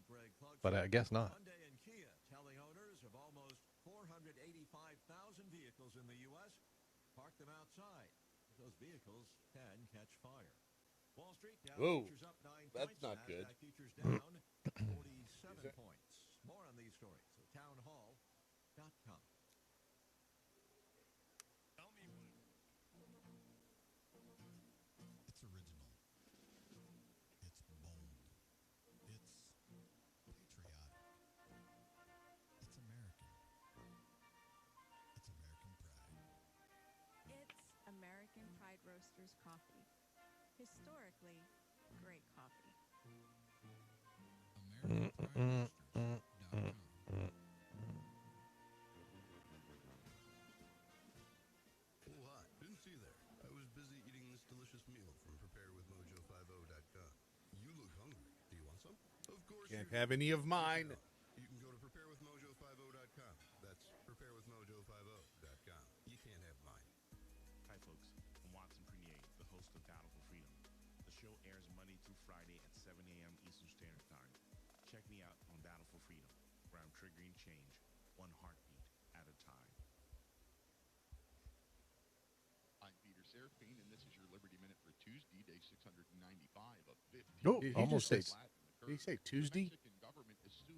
but I guess not. Hyundai and Kia telling owners of almost 485,000 vehicles in the U.S. park them outside. Those vehicles can catch fire. Wall Street Dow Whoa, futures up 9 that's points. not good. Nasdaq futures down 47 points. More on these stories at townhall.com. It's original. It's bold. It's patriotic. It's American. It's American pride. It's American Pride Roasters coffee. Historically, great coffee. Oh, hi. Didn't see you there. I was busy eating this delicious meal from preparewithmojo50.com. You look hungry. Do you want some? Of course. Can't have any of mine. You can go to preparewithmojo50.com. That's preparewithmojo50.com. You can't have mine. Hi, folks. I'm Watson Prunier, the host of Battle for Freedom. The show airs Monday through Friday at 7 a.m. Eastern Standard Time. Check me out on Battle for Freedom, where I'm triggering change, one heartbeat at a time. I'm Peter Serafine, and this is your Liberty Minute for Tuesday, day 695 of 50. Oh, Did he almost just say, said did he say Tuesday?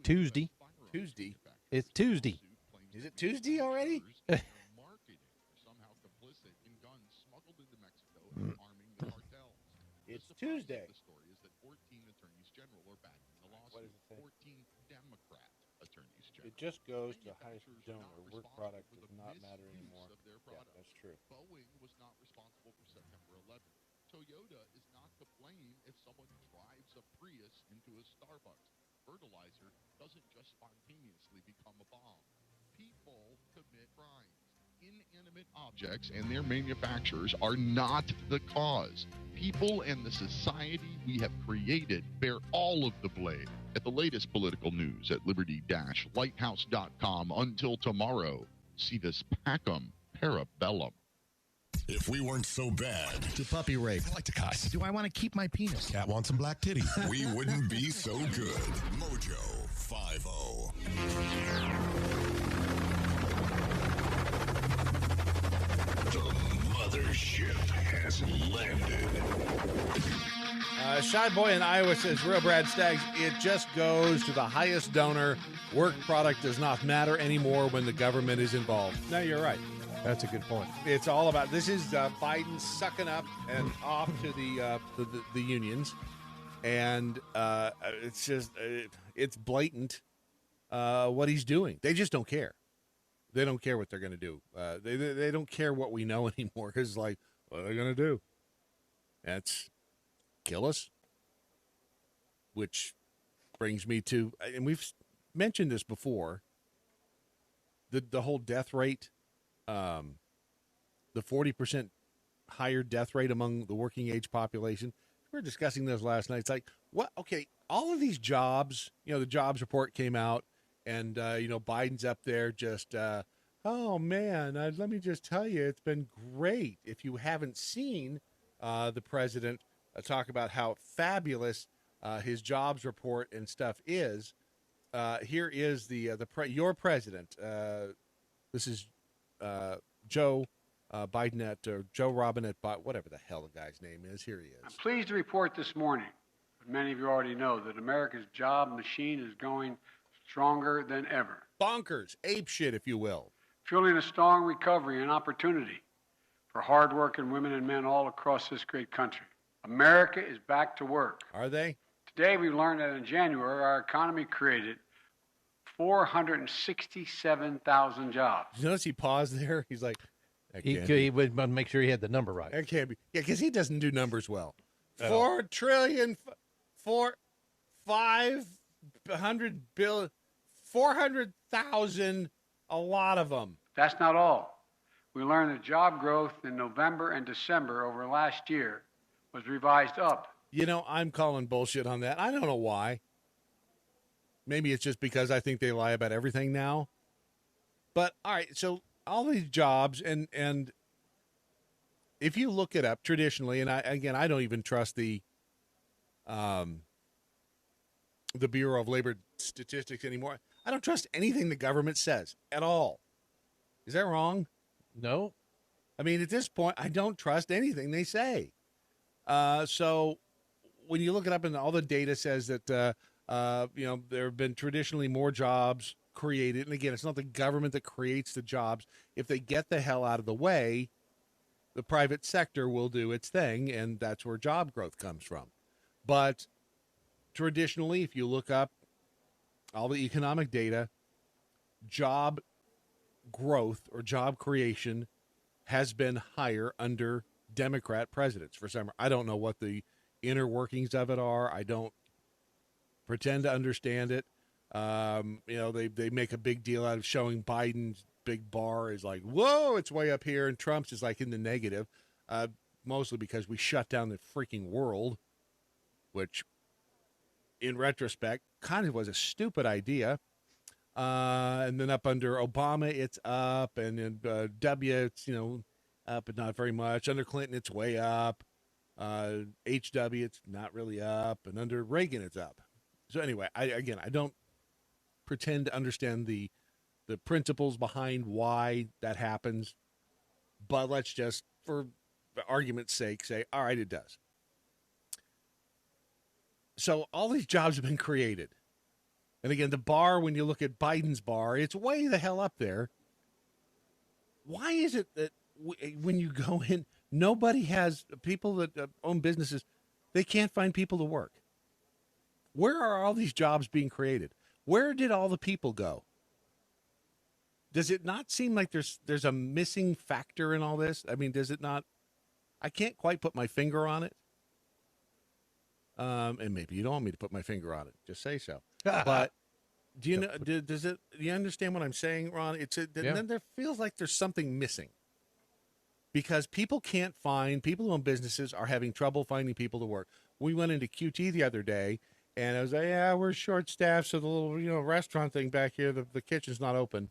Tuesday. Tuesday. It's Tuesday. Is it Tuesday already? Marketing are somehow complicit in guns smuggled into Mexico and arming the cartels. It's The surprise Tuesday. of the story is that 14 attorneys general are backing the lawsuit. What does it say? 14 Democrat attorneys general. It just goes to highest Manufacturers are donor. not Work responsible product for does the not matter misuse anymore. of their Yeah, product. that's true. Boeing was not responsible for September 11th. Toyota is not to blame if someone drives a Prius into a Starbucks. Fertilizer doesn't just spontaneously become a bomb. People commit crimes. Inanimate objects and their manufacturers are not the cause. People and the society we have created bear all of the blame. At the latest political news at liberty-lighthouse.com. Until tomorrow, see this Pacum Parabellum. If we weren't so bad, To puppy rape. I like to cuss. Do I want to keep my penis? Cat wants some black titties. We wouldn't be so good. Mojo 50. The mothership has landed. Shy Boy in Iowa says, Real Brad Staggs, it just goes to the highest donor. Work product does not matter anymore when the government is involved. No, you're right. That's a good point. It's all about, this is Biden sucking up and off to the unions. And it's just, it's blatant what he's doing. They just don't care. They don't care what they're going to do. They don't care what we know anymore. Because, like, what are they going to do? That's kill us. Which brings me to, and we've mentioned this before, the whole death rate, the 40% higher death rate among the working age population. We were discussing those last night. It's like, what? Okay, all of these jobs, the jobs report came out, and, Biden's up there just, oh, man, let me just tell you, it's been great. If you haven't seen the president talk about how fabulous his jobs report and stuff is, here is your president. This is Joe Biden or Joe Robinette, whatever the hell the guy's name is. Here he is. I'm pleased to report this morning, but many of you already know, that America's job machine is going stronger than ever. Bonkers, ape shit, if you will. Fueling a strong recovery and opportunity for for hardworking women and men all across this great country. America is back to work. Are they? Today we learned that in January our economy created 467,000 jobs. You notice he paused there? He's like, He would make sure he had the number right. That can't be. Yeah, because he doesn't do numbers well. At 4 trillion, 500 billion, 400,000, a lot of them. That's not all. We learned that job growth in November and December over last year was revised up. You know, I'm calling bullshit on that. I don't know why. Maybe it's just because I think they lie about everything now. But, all right, so all these jobs, and if you look it up traditionally, and I don't even trust the Bureau of Labor Statistics anymore. I don't trust anything the government says at all. Is that wrong? No. I mean, at this point, I don't trust anything they say. So when you look it up, and all the data says that, there have been traditionally more jobs created. And again, it's not the government that creates the jobs. If they get the hell out of the way, the private sector will do its thing, and that's where job growth comes from. But traditionally, if you look up all the economic data, job growth or job creation has been higher under Democrat presidents for some. I don't know what the inner workings of it are. I don't pretend to understand it. They make a big deal out of showing Biden's big bar is like, whoa, it's way up here, and Trump's is like in the negative, mostly because we shut down the freaking world, which in retrospect kind of was a stupid idea. And then up under Obama, it's up, and then W, it's, up, but not very much. Under Clinton, it's way up. HW, it's not really up, and under Reagan, it's up. So anyway, I don't pretend to understand the principles behind why that happens, but let's just, for argument's sake, say, all right, it does. So all these jobs have been created. And again, the bar, when you look at Biden's bar, it's way the hell up there. Why is it that when you go in, nobody has, people that own businesses, they can't find people to work? Where are all these jobs being created? Where did all the people go? Does it not seem like there's a missing factor in all this? I mean, does it not? I can't quite put my finger on it. And maybe you don't want me to put my finger on it. Just say so. But do you know? Do you understand what I'm saying, Ron? Then there feels like there's something missing, because people who own businesses are having trouble finding people to work. We went into QT the other day, and I was like, yeah, we're short staffed, so the little restaurant thing back here, the kitchen's not open.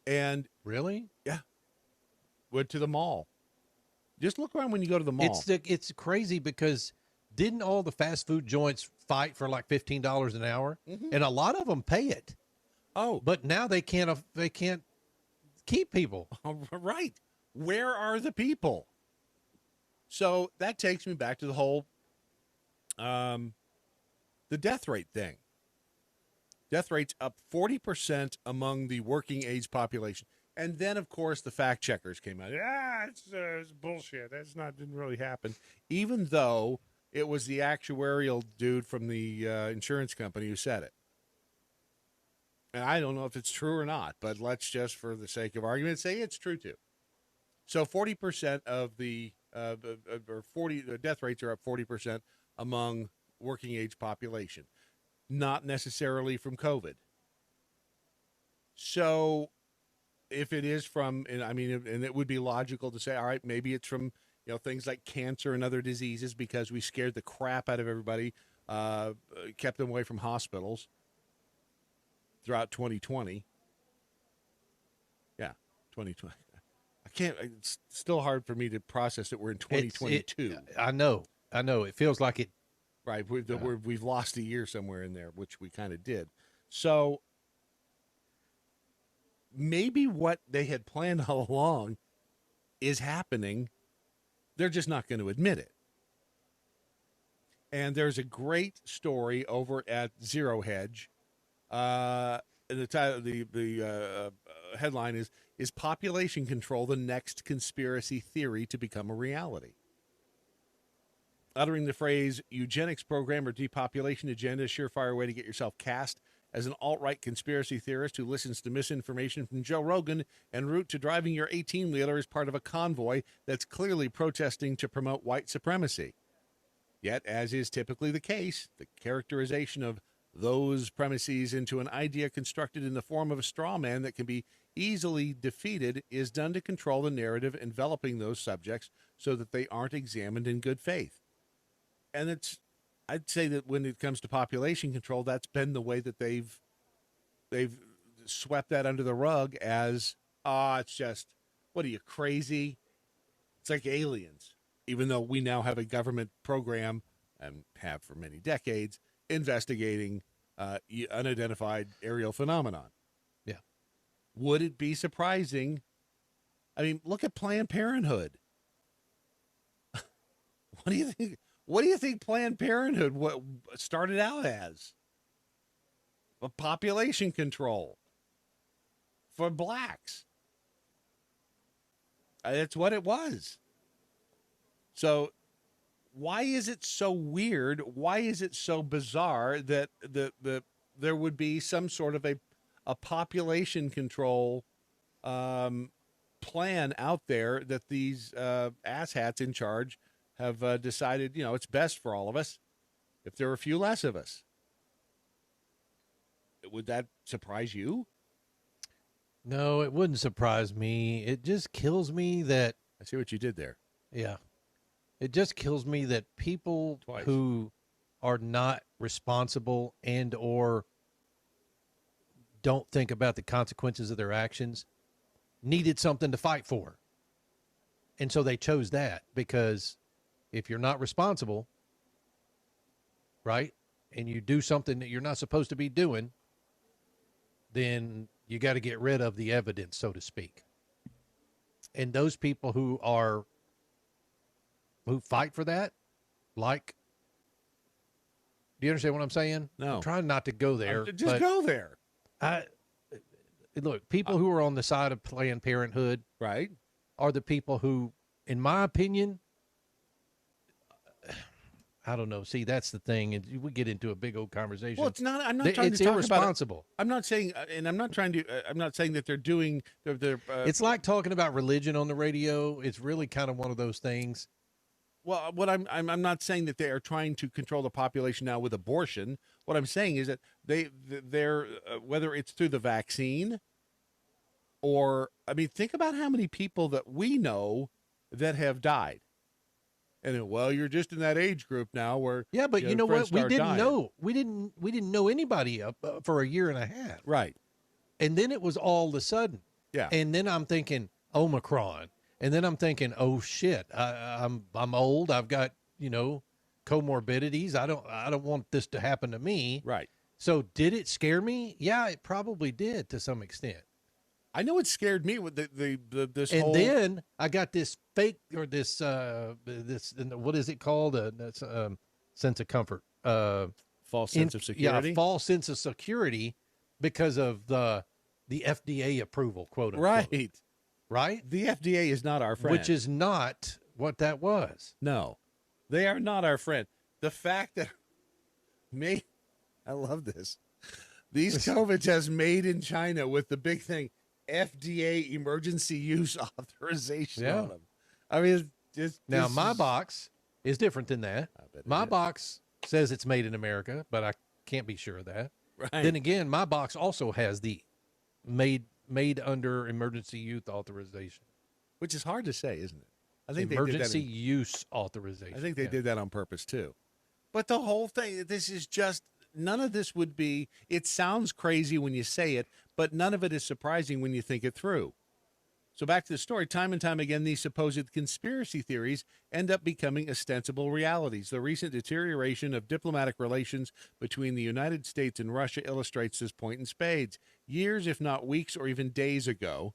And really, yeah, went to the mall. Just look around when you go to the mall. It's crazy, because didn't all the fast food joints fight for like $15 an hour? Mm-hmm. And a lot of them pay it. Oh, but now they can't keep people. Right. Where are the people? So that takes me back to the whole the death rate thing. Death rate's up 40% among the working age population. And then, of course, the fact checkers came out. It's bullshit. Didn't really happen. Even though it was the actuarial dude from the insurance company who said it. And I don't know if it's true or not, but let's just, for the sake of argument, say it's true too. So 40% of the death rates are up 40% among working age population, not necessarily from COVID. So if it is from, and it would be logical to say, all right, maybe it's from, things like cancer and other diseases, because we scared the crap out of everybody, kept them away from hospitals throughout 2020. Yeah, 2020. It's still hard for me to process that we're in 2022. I know. It feels like it. Right. We've lost a year somewhere in there, which we kind of did. So maybe what they had planned all along is happening. They're just not going to admit it. And there's a great story over at Zero Hedge. And the title, the headline is Is population control the next conspiracy theory to become a reality? Uttering the phrase eugenics program or depopulation agenda is a surefire way to get yourself cast as an alt-right conspiracy theorist who listens to misinformation from Joe Rogan en route to driving your 18-wheeler as part of a convoy that's clearly protesting to promote white supremacy. Yet, as is typically the case, the characterization of those premises into an idea constructed in the form of a straw man that can be easily defeated is done to control the narrative enveloping those subjects so that they aren't examined in good faith. And I'd say that when it comes to population control, that's been the way that they've swept that under the rug as, it's just, what are you, crazy? It's like aliens, even though we now have a government program, and have for many decades, investigating unidentified aerial phenomenon. Yeah. Would it be surprising? I mean, look at Planned Parenthood. What do you think? What do you think Planned Parenthood started out as? A population control for blacks. That's what it was. So why is it so weird? Why is it so bizarre that there would be some sort of a population control plan out there that these asshats in charge have decided, it's best for all of us if there are a few less of us? Would that surprise you? No, it wouldn't surprise me. It just kills me that... I see what you did there. Yeah. It just kills me that people who are not responsible and or don't think about the consequences of their actions needed something to fight for. And so they chose that because if you're not responsible, right, and you do something that you're not supposed to be doing, then you got to get rid of the evidence, so to speak. And those people who fight for that, like, do you understand what I'm saying? No. I'm trying not to go there. Just go there. Look, people who are on the side of Planned Parenthood, right, are the people who, in my opinion, I don't know. See, that's the thing. We get into a big old conversation. Well, it's not. I'm not trying it's to talk irresponsible. About it. I'm not saying, and I'm not trying to. I'm not saying that they're doing. It's like talking about religion on the radio. It's really kind of one of those things. Well, what I'm not saying that they are trying to control the population now with abortion. What I'm saying is that they're whether it's through the vaccine, or I mean, think about how many people that we know that have died. And then, well, you're just in that age group now where but you know what? We didn't dying. know. We didn't know anybody up for a year and a half. Right. And then it was all of a sudden. Yeah. And then I'm thinking Omicron. And then I'm thinking, oh shit, I'm old. I've got, comorbidities. I don't want this to happen to me. Right. So did it scare me? Yeah, it probably did to some extent. I know it scared me with this and whole. And then I got this fake or this what is it called? That's sense of comfort. False sense of security. Yeah, false sense of security because of the FDA approval, quote unquote. Right. Right? The FDA is not our friend. Which is not what that was. No, they are not our friend. The fact that I love this. These COVID tests made in China with the big thing, FDA emergency use authorization on them. I mean, now my box is different than that. My box says it's made in America, but I can't be sure of that. Right. Then again, my box also has the made under emergency use authorization, which is hard to say, isn't it? I think emergency use authorization. I think they did that on purpose too. But the whole thing, this is just none of this would be. It sounds crazy when you say it, but none of it is surprising when you think it through. So back to the story, time and time again, these supposed conspiracy theories end up becoming ostensible realities. The recent deterioration of diplomatic relations between the United States and Russia illustrates this point in spades. Years, if not weeks or even days ago,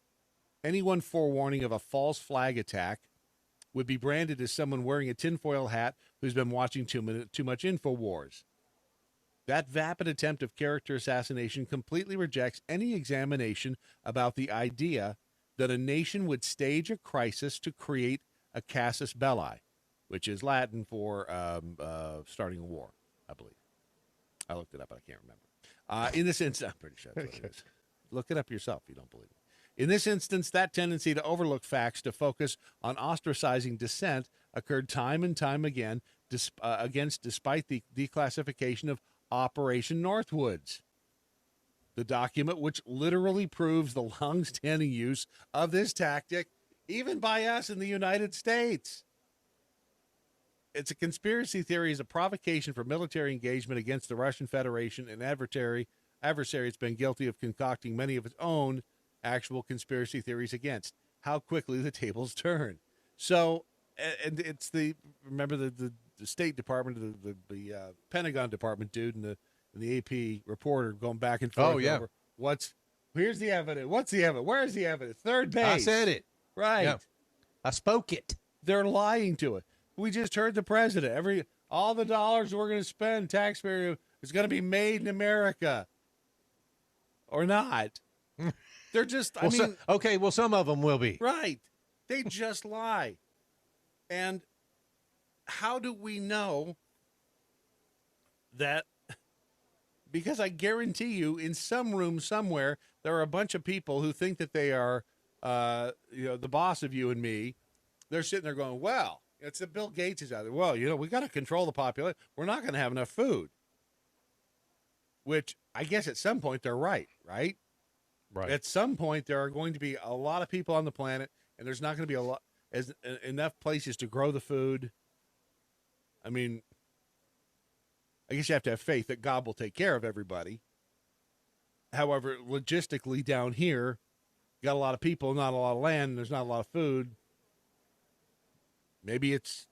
anyone forewarning of a false flag attack would be branded as someone wearing a tinfoil hat who's been watching too much InfoWars. That vapid attempt of character assassination completely rejects any examination about the idea that a nation would stage a crisis to create a casus belli, which is Latin for starting a war, I believe. I looked it up, but I can't remember. In this instance, I'm pretty sure that's what it is. Look it up yourself if you don't believe me. In this instance, that tendency to overlook facts to focus on ostracizing dissent occurred time and time again, despite the declassification of Operation Northwoods, the document which literally proves the long-standing use of this tactic, even by us in the United States. It's a conspiracy theory is a provocation for military engagement against the Russian Federation, an adversary it's been guilty of concocting many of its own actual conspiracy theories against. How quickly the tables turn. So, and it's remember the State Department, the Pentagon Department dude and the AP reporter going back and forth. Oh, yeah. Over here's the evidence. What's the evidence? Where's the evidence? Third base. I said it. Right. Yeah. I spoke it. They're lying to it. We just heard the president. All the dollars we're going to spend, taxpayer, is going to be made in America. Or not. They're just, well, some of them will be. Right. They just lie. And how do we know that? Because I guarantee you, in some room somewhere, there are a bunch of people who think that they are, the boss of you and me. They're sitting there going, well, it's the Bill Gates is out there. Well, we got to control the population. We're not going to have enough food. Which I guess at some point they're right? Right. At some point there are going to be a lot of people on the planet, and there's not going to be enough places to grow the food. I mean, I guess you have to have faith that God will take care of everybody. However, logistically down here, you got a lot of people, not a lot of land, and there's not a lot of food. Maybe it's,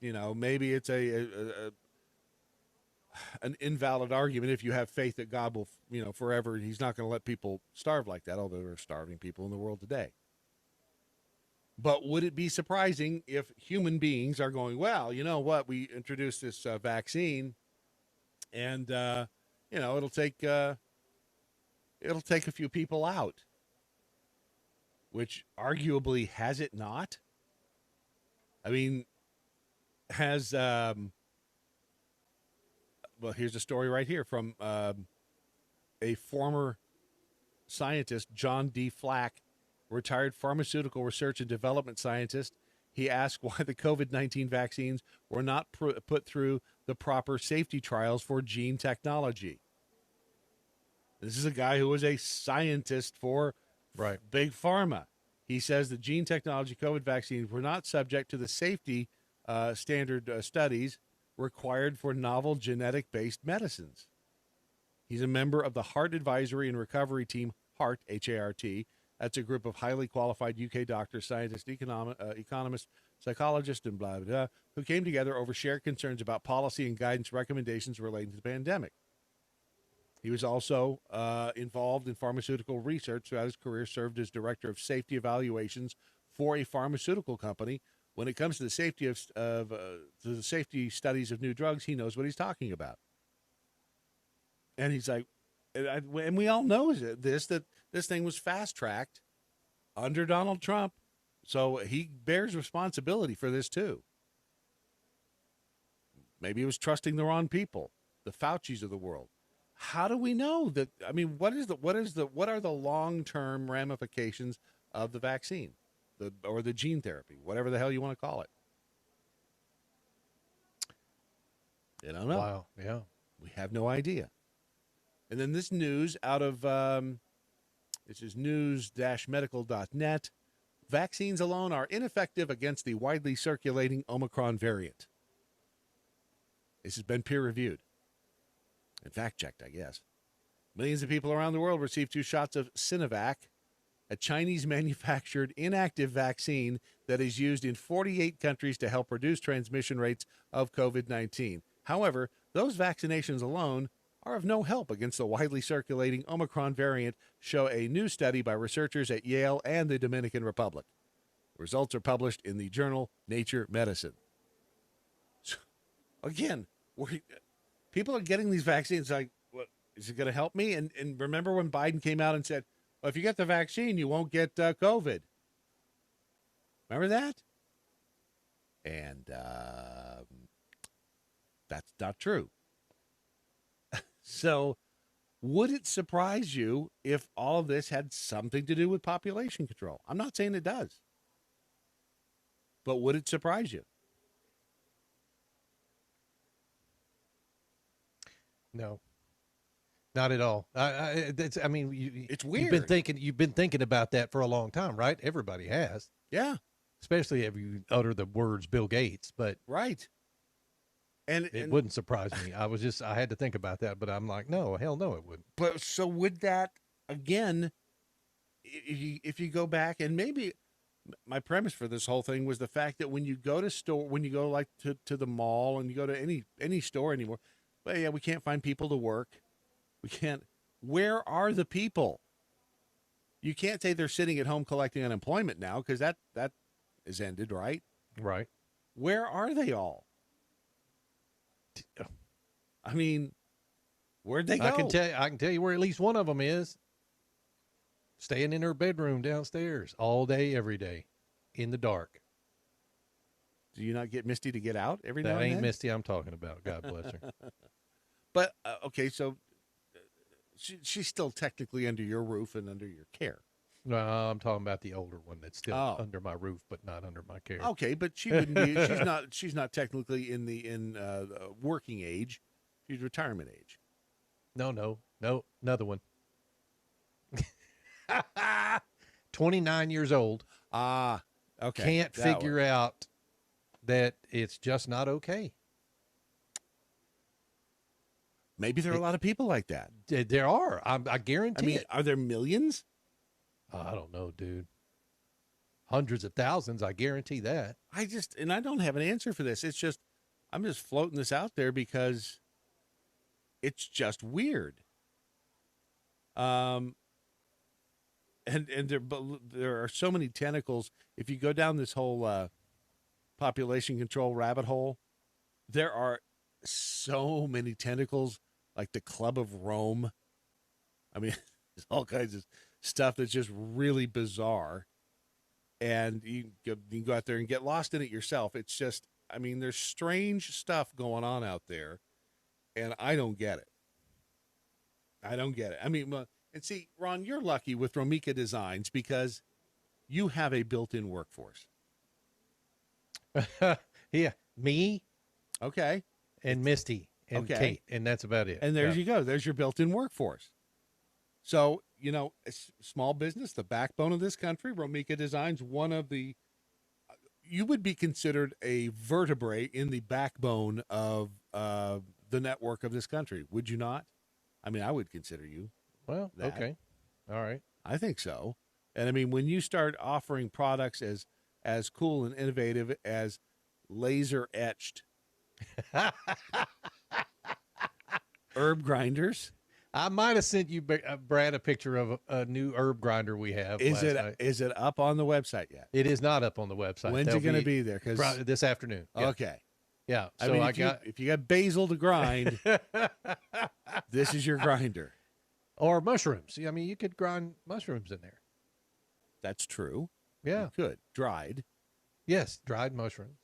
an invalid argument if you have faith that God will, forever, he's not going to let people starve like that, although there are starving people in the world today. But would it be surprising if human beings are going, well, you know what, we introduced this vaccine, and, it'll take a few people out, which arguably has it not? I mean, has, well, here's a story right here from a former scientist, John D. Flack, retired pharmaceutical research and development scientist. He asked why the COVID-19 vaccines were not put through the proper safety trials for gene technology. This is a guy who was a scientist for Big Pharma. He says the gene technology COVID vaccines were not subject to the safety standard studies required for novel genetic-based medicines. He's a member of the Heart Advisory and Recovery Team, HART, H-A-R-T. That's a group of highly qualified UK doctors, scientists, economists, psychologists, and blah, blah, blah, who came together over shared concerns about policy and guidance recommendations relating to the pandemic. He was also involved in pharmaceutical research throughout his career, served as director of safety evaluations for a pharmaceutical company. When it comes to the safety to the safety studies of new drugs, he knows what he's talking about. And he's like, and we all know that this thing was fast-tracked under Donald Trump, so he bears responsibility for this too. Maybe he was trusting the wrong people, the Faucis of the world. How do we know that? I mean, what are the long-term ramifications of the vaccine, or the gene therapy, whatever the hell you want to call it? I don't know. Wow. Yeah. We have no idea. And then this news out of, this is news-medical.net. Vaccines alone are ineffective against the widely circulating Omicron variant. This has been peer-reviewed and fact-checked, I guess. Millions of people around the world received 2 shots of Sinovac, a Chinese-manufactured inactive vaccine that is used in 48 countries to help reduce transmission rates of COVID-19. However, those vaccinations alone are of no help against the widely circulating Omicron variant, show a new study by researchers at Yale and the Dominican Republic. The results are published in the journal Nature Medicine. So, again, people are getting these vaccines like, what, is it going to help me? And remember when Biden came out and said, well, if you get the vaccine, you won't get COVID. Remember that? And that's not true. So would it surprise you if all of this had something to do with population control? I'm not saying it does. But would it surprise you? No, not at all. I mean, it's weird. You've been thinking about that for a long time, right? Everybody has. Yeah. Especially if you utter the words Bill Gates, but right. And it wouldn't surprise me. I had to think about that, but I'm like, no, hell no, it wouldn't. But so would that again? If you go back, and maybe my premise for this whole thing was the fact that when you go like to the mall and you go to any store anymore, well, yeah, we can't find people to work. We can't. Where are the people? You can't say they're sitting at home collecting unemployment now, because that is ended, right? Right. Where are they all? I mean, where'd they go? I can tell you where at least one of them is. Staying in her bedroom downstairs all day, every day, in the dark. Do you not get Misty to get out every now and then? That ain't Misty I'm talking about. God bless her. But okay, so she's still technically under your roof and under your care. No, I'm talking about the older one that's still under my roof, but not under my care. Okay, but she wouldn't be. She's not technically in working age. She's retirement age. No, another one. 29 years old. Okay. Can't figure out that it's just not okay. Maybe there are a lot of people like that. There are. I guarantee it. Are there millions? I don't know, dude. Hundreds of thousands. I guarantee that. I don't have an answer for this. It's just, I'm just floating this out there because it's just weird. And there are so many tentacles. If you go down this whole population control rabbit hole, there are so many tentacles, like the Club of Rome. I mean, there's all kinds of stuff that's just really bizarre. And you can go out there and get lost in it yourself. It's just, I mean, there's strange stuff going on out there, and I don't get it. I mean, and see, Ron, you're lucky with Romika Designs because you have a built-in workforce. Yeah, me. Okay. And Misty and Kate, and that's about it. And there you go. There's your built-in workforce. So, small business, the backbone of this country, Romika Designs, you would be considered a vertebrae in the backbone of the network of this country, would you not? I mean, I would consider you. Well, that. Okay. All right. I think so. And I mean, when you start offering products as cool and innovative as laser etched herb grinders. I might have sent you, Brad, a picture of a new herb grinder we have. Is it up on the website yet? It is not up on the website. When's it going to be there? Because this afternoon. Yeah. Okay. Yeah. So if you got basil to grind, this is your grinder. Or mushrooms. I mean, you could grind mushrooms in there. That's true. Yeah. You could. Dried. Yes, dried mushrooms.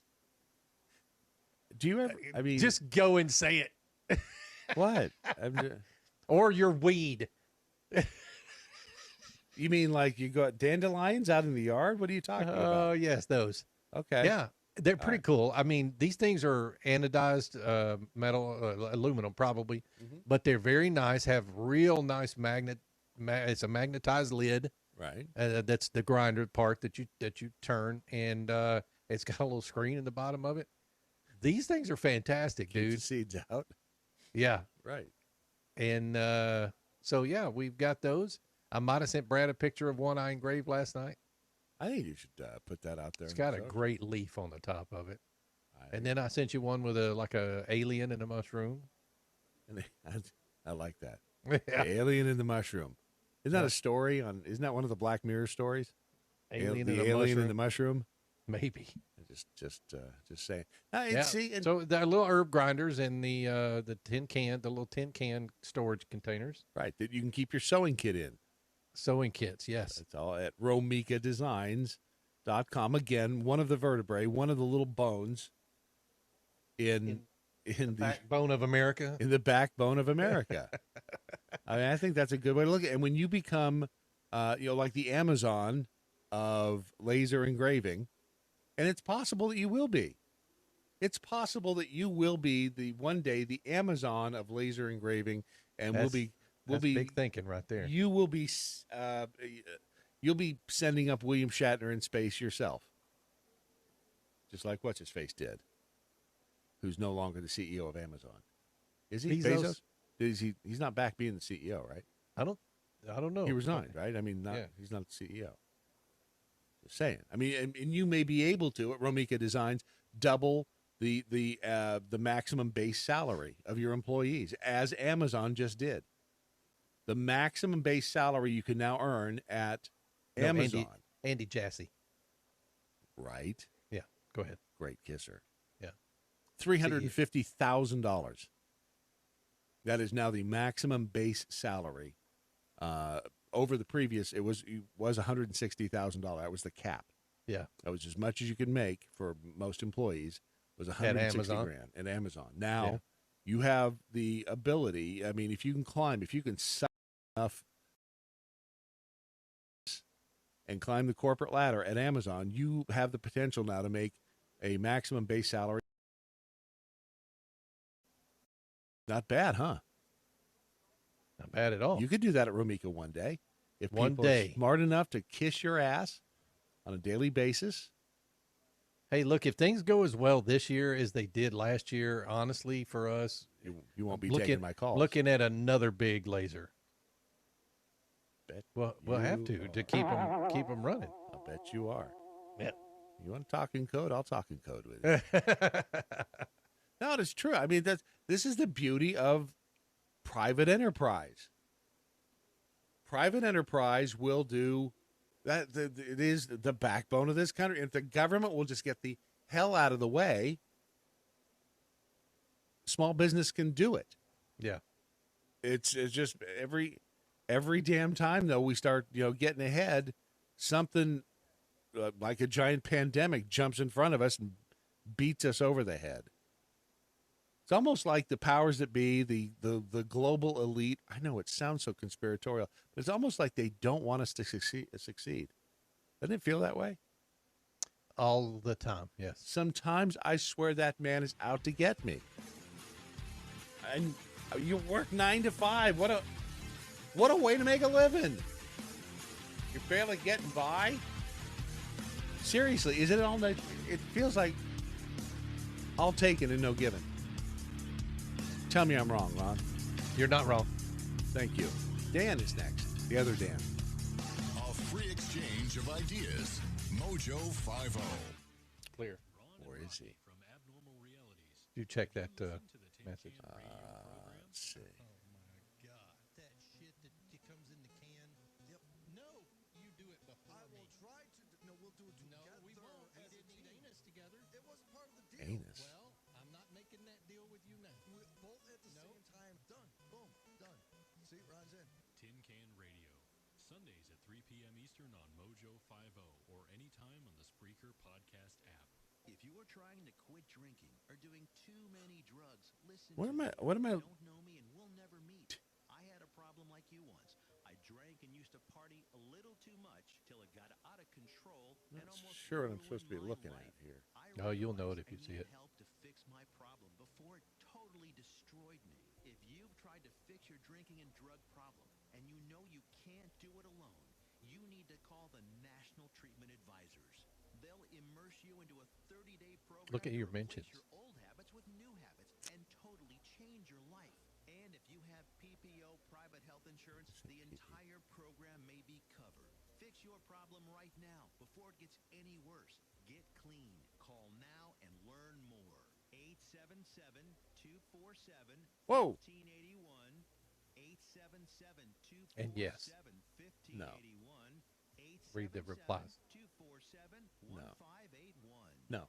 Do you ever? I mean, just go and say it. What? Or your weed. You mean like you got dandelions out in the yard? What are you talking about? Oh, yes, those. Okay. Yeah, they're pretty cool. I mean, these things are anodized metal, aluminum probably, but they're very nice, have real nice magnet. It's a magnetized lid. Right. That's the grinder part that you turn, and it's got a little screen in the bottom of it. These things are fantastic, Keeps dude. the seeds out. Yeah. Right. And so, yeah, we've got those. I might have sent Brad a picture of one I engraved last night. I think you should put that out there. It's got a great leaf on the top of it. And then I sent you one with a alien and a mushroom. And I like that. The alien and the mushroom. Isn't that a story isn't that one of the Black Mirror stories? Alien and the mushroom? Maybe. Just saying. So there are little herb grinders in the little tin can storage containers. Right, that you can keep your sewing kit in. Sewing kits, yes. That's all at Romika Designs. Again, one of the vertebrae, one of the little bones in the backbone of America. In the backbone of America. I mean, I think that's a good way to look at it. And when you become, like the Amazon of laser engraving, and it's possible that you will be. It's possible that you will be one day the Amazon of laser engraving, and we'll be big thinking right there. You will be, you'll be sending up William Shatner in space yourself, just like what's his face did, who's no longer the CEO of Amazon. Is he Bezos? He's not back being the CEO, right? I don't know. He resigned, right? I mean, he's not the CEO. Just saying. I mean, and you may be able to at Romika Designs double the maximum base salary of your employees, as Amazon just did. The maximum base salary you can now earn at Amazon. Andy Jassy. Right. Yeah. Go ahead. Great kisser. Yeah. $350,000. That is now the maximum base salary. Over the previous, it was $160,000. That was the cap. Yeah. That was as much as you could make for most employees. Was $160,000 at Amazon. Now you have the ability. I mean, if you can suck enough and climb the corporate ladder at Amazon, you have the potential now to make a maximum base salary. Not bad, huh? Not bad at all. You could do that at Romika one day. If one people day are smart enough to kiss your ass on a daily basis. Hey, look, if things go as well this year as they did last year, honestly, for us, you won't be taking my calls. Looking at another big laser. We'll have to keep them running. I'll bet you are. Yeah. You want to talk in code? I'll talk in code with you. No, it's true. I mean, this is the beauty of private enterprise. Private enterprise will do that. It is the backbone of this country. If the government will just get the hell out of the way, small business can do it. Yeah. It's just every damn time, though, we start getting ahead, something like a giant pandemic jumps in front of us and beats us over the head. It's almost like the powers that be, the global elite. I know it sounds so conspiratorial, but it's almost like they don't want us to succeed. Doesn't it feel that way? All the time, yes. Sometimes I swear that man is out to get me. And you work 9 to 5. What a way to make a living. You're barely getting by. Seriously, is it all that? It feels like all taken and no given. Tell me I'm wrong, Ron. You're not wrong. Thank you. Dan is next. The other Dan. A free exchange of ideas. Mojo 50. Clear. Where is he? You check that message. Let's see. Anus. Well, I'm not making that deal with you now. We're both at the same time. Done. Boom. Done. See, Ron's in. Tin Can Radio. Sundays at 3 p.m. Eastern on Mojo 50 or anytime on the Spreaker podcast app. If you are trying to quit drinking or doing too many drugs, listen. What am I? Don't know me and we'll never meet. I had a problem like you once. I drank and used to party a little too much till it got out of control and almost sure what I'm supposed to be looking at here. Oh, you'll know it if you see it. Help to fix my problem before it totally destroyed me. If you've tried to fix your drinking and drug problem and you know you can't do it alone, you need to call the National Treatment Advisors. They'll immerse you into a 30-day program. Look at your mentions. Your old habits with new habits and totally change your life. And if you have PPO private health insurance, the entire program may be covered. Fix your problem right now before it gets any worse. Get clean. Call now and learn more. 877-247-1581. Whoa. 877-247-1581. And yes. No. Read the replies. No.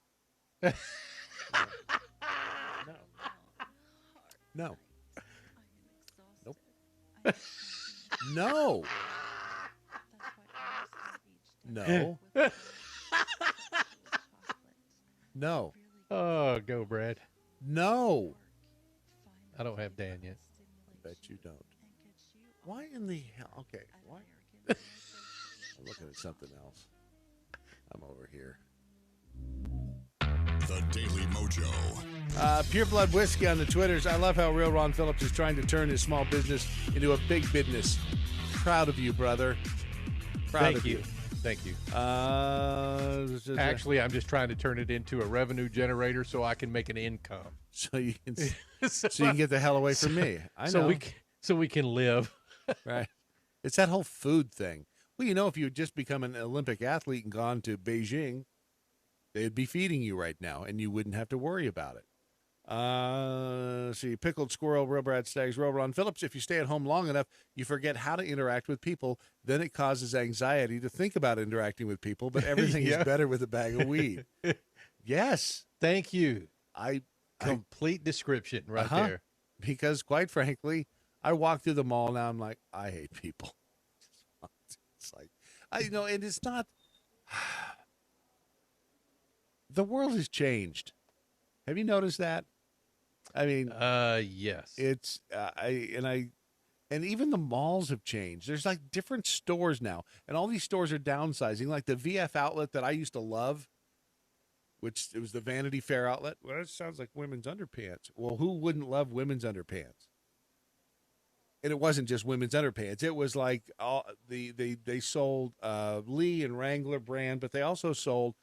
No. Nope. No. No. No. Oh, go, Brad. No. I don't have Dan yet. I bet you don't. Why in the hell? Okay. Why? I'm looking at something else. I'm over here. The Daily Mojo. Pure Blood Whiskey on the Twitters. I love how real Ron Phillips is trying to turn his small business into a big business. Proud of you, brother. Proud of you. Thank you. Actually, I'm just trying to turn it into a revenue generator so I can make an income. So you can, so you can get the hell away from me. I know. So we can live. Right. It's that whole food thing. Well, you know, if you had just become an Olympic athlete and gone to Beijing, they'd be feeding you right now, and you wouldn't have to worry about it. See, Pickled Squirrel, Real Brad Staggs, Real Ron Phillips. If you stay at home long enough, you forget how to interact with people. Then it causes anxiety to think about interacting with people, but everything is better with a bag of weed. Yes. Thank you. Complete description right there. Because, quite frankly, I walk through the mall now, I'm like, I hate people. It's like, and it's not. The world has changed. Have you noticed that? I mean, yes. It's and even the malls have changed. There's like different stores now, and all these stores are downsizing. Like the VF outlet that I used to love, which it was the Vanity Fair outlet. Well, it sounds like women's underpants. Well, who wouldn't love women's underpants? And it wasn't just women's underpants. It was like they sold Lee and Wrangler brand, but they also sold.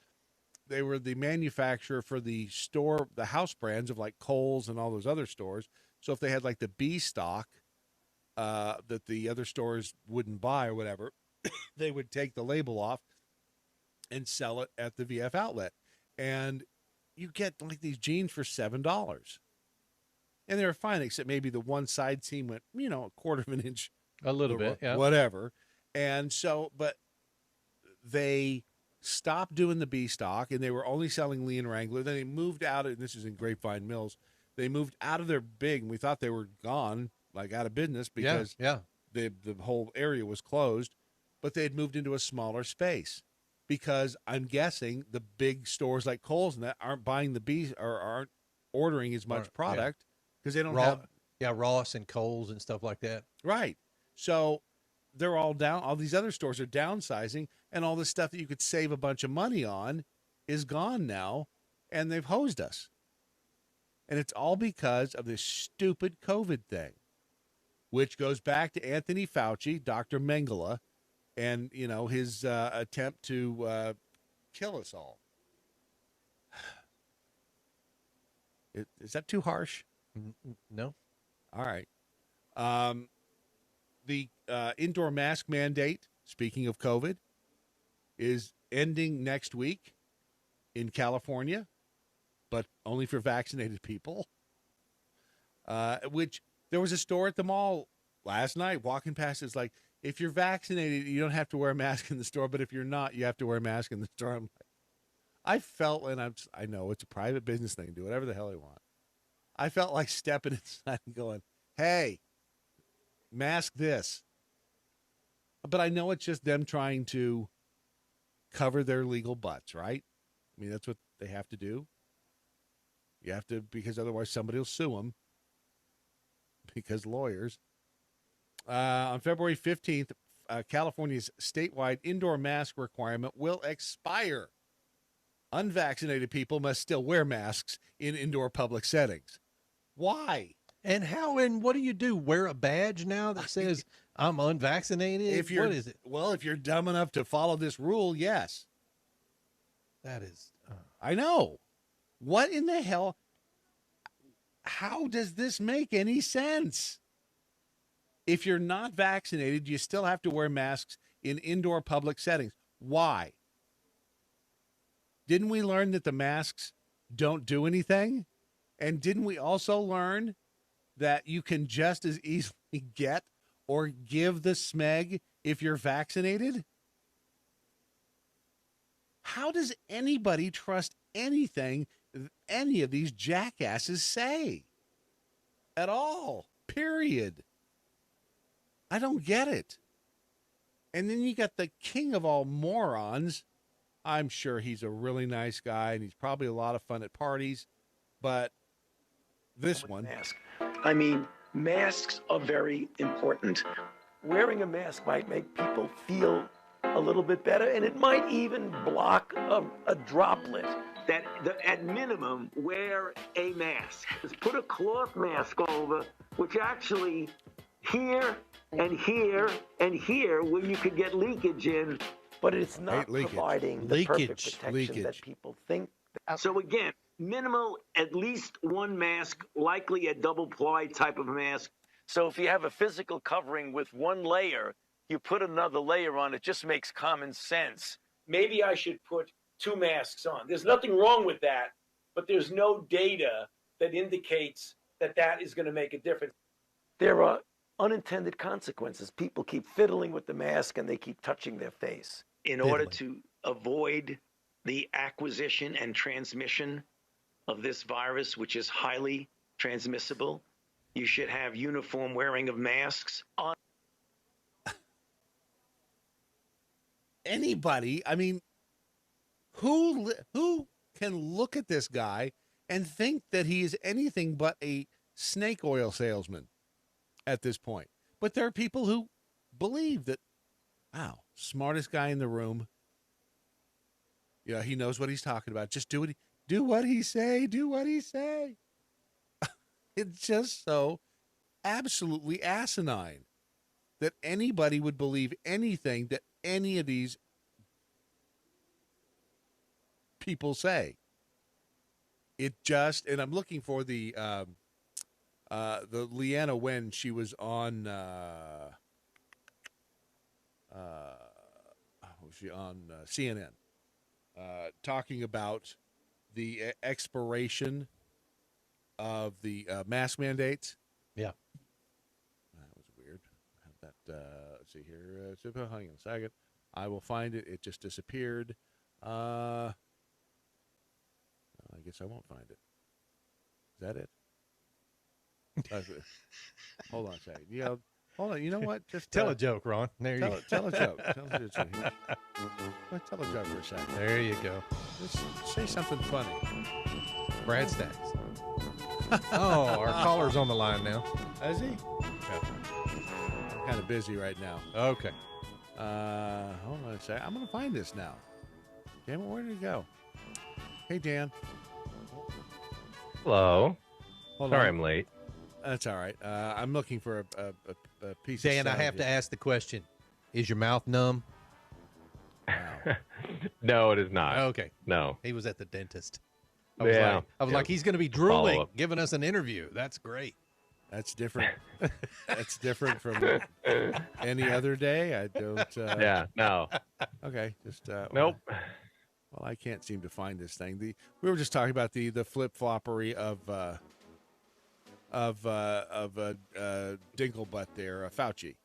They were the manufacturer for the house brands of like Kohl's and all those other stores. So if they had like the B stock that the other stores wouldn't buy or whatever, they would take the label off and sell it at the VF outlet. And you get like these jeans for $7. And they were fine, except maybe the one side seam went, a quarter of an inch. A little bit, yeah. Whatever. And so, but they stopped doing the B stock, and they were only selling Lee and Wrangler. Then they moved out, and this is in Grapevine Mills. They moved out of their big, and we thought they were gone, like out of business, because the whole area was closed. But they had moved into a smaller space because I'm guessing the big stores like Kohl's and that aren't buying the B or aren't ordering as much product because they don't have. Yeah, Ross and Kohl's and stuff like that. Right. So they're all down. All these other stores are downsizing, and all this stuff that you could save a bunch of money on is gone now, and they've hosed us. And it's all because of this stupid COVID thing, which goes back to Anthony Fauci, Dr. Mengele, and, his attempt to kill us all. Is that too harsh? No. All right. The indoor mask mandate, speaking of COVID, is ending next week in California, but only for vaccinated people. Which there was a store at the mall last night, walking past, it's like, if you're vaccinated, you don't have to wear a mask in the store, but if you're not, you have to wear a mask in the store. I'm like, I felt, and I know it's a private business thing, do whatever the hell they want. I felt like stepping inside and going, hey, mask this. But I know it's just them trying to cover their legal butts, right? I mean, that's what they have to do. You have to, because otherwise somebody will sue them. Because lawyers. On February 15th, California's statewide indoor mask requirement will expire. Unvaccinated people must still wear masks in indoor public settings. Why? And what do you do? Wear a badge now that says I'm unvaccinated? What is it? Well, if you're dumb enough to follow this rule, yes. That is. I know. What in the hell? How does this make any sense? If you're not vaccinated, you still have to wear masks in indoor public settings. Why? Didn't we learn that the masks don't do anything? And didn't we also learn that you can just as easily get or give the smeg if you're vaccinated? How does anybody trust anything any of these jackasses say? At all. Period. I don't get it. And then you got the king of all morons I'm sure he's a really nice guy, and he's probably a lot of fun at parties. But this one, mask. I mean, masks are very important. Wearing a mask might make people feel a little bit better, and it might even block a droplet. At minimum, wear a mask. Just put a cloth mask over, which actually here and here and here, where you could get leakage in, but it's not providing the perfect protection that people think. So again, minimal, at least one mask, likely a double-ply type of mask. So if you have a physical covering with one layer, you put another layer on, it just makes common sense. Maybe I should put 2 masks on. There's nothing wrong with that, but there's no data that indicates that that is going to make a difference. There are unintended consequences. People keep fiddling with the mask and they keep touching their face. In order to avoid the acquisition and transmission of this virus, which is highly transmissible, you should have uniform wearing of masks on. Anybody, I mean, who can look at this guy and think that he is anything but a snake oil salesman at this point? But there are people who believe that, wow, smartest guy in the room. Yeah, he knows what he's talking about. Just do what he say. Do what he say. It's just so absolutely asinine that anybody would believe anything that any of these people say. And I'm looking for the Leanna Wen. She was on CNN talking about the expiration of the mask mandates. Yeah, that was weird. Have that. Let's see here. Hang on a second. I will find it. It just disappeared. I guess I won't find it. Is that it? Hold on a second. Hold on. You know what? Just tell a joke, Ron. There you go. Tell a joke. Tell a joke for a second. There you go. Just say something funny. Brad Staggs. Oh, our caller's on the line now. Is he? Okay. I'm kind of busy right now. Okay. Hold on a second. I'm going to find this now. Damn it, where did it go? Hey, Dan. Hello. Hold Sorry on. I'm late. That's all right. I'm looking for a piece Dan, of I have to ask the question. Is your mouth numb? No, it is not. Okay. No. He was at the dentist. I was like, he's going to be drooling, giving us an interview. That's great. That's different. That's different from any other day. I don't. Yeah, no. Okay, just nope. Well, I can't seem to find this thing. We were just talking about the flip floppery of Dinklebutt there, Fauci,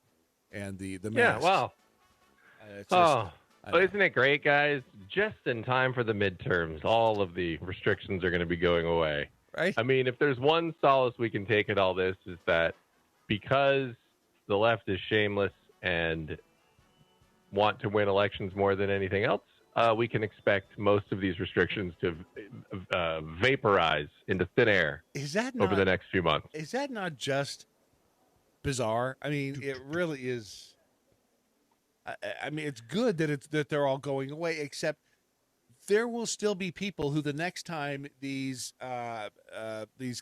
and the masks. Yeah, wow. It's just, well, isn't it great, guys? Just in time for the midterms, all of the restrictions are going to be going away. Right. I mean, if there's one solace we can take at all this is that because the left is shameless and want to win elections more than anything else, we can expect most of these restrictions to vaporize into thin air over the next few months. Is that not just bizarre? I mean, it really is. I mean, it's good that they're all going away, except there will still be people who the next time these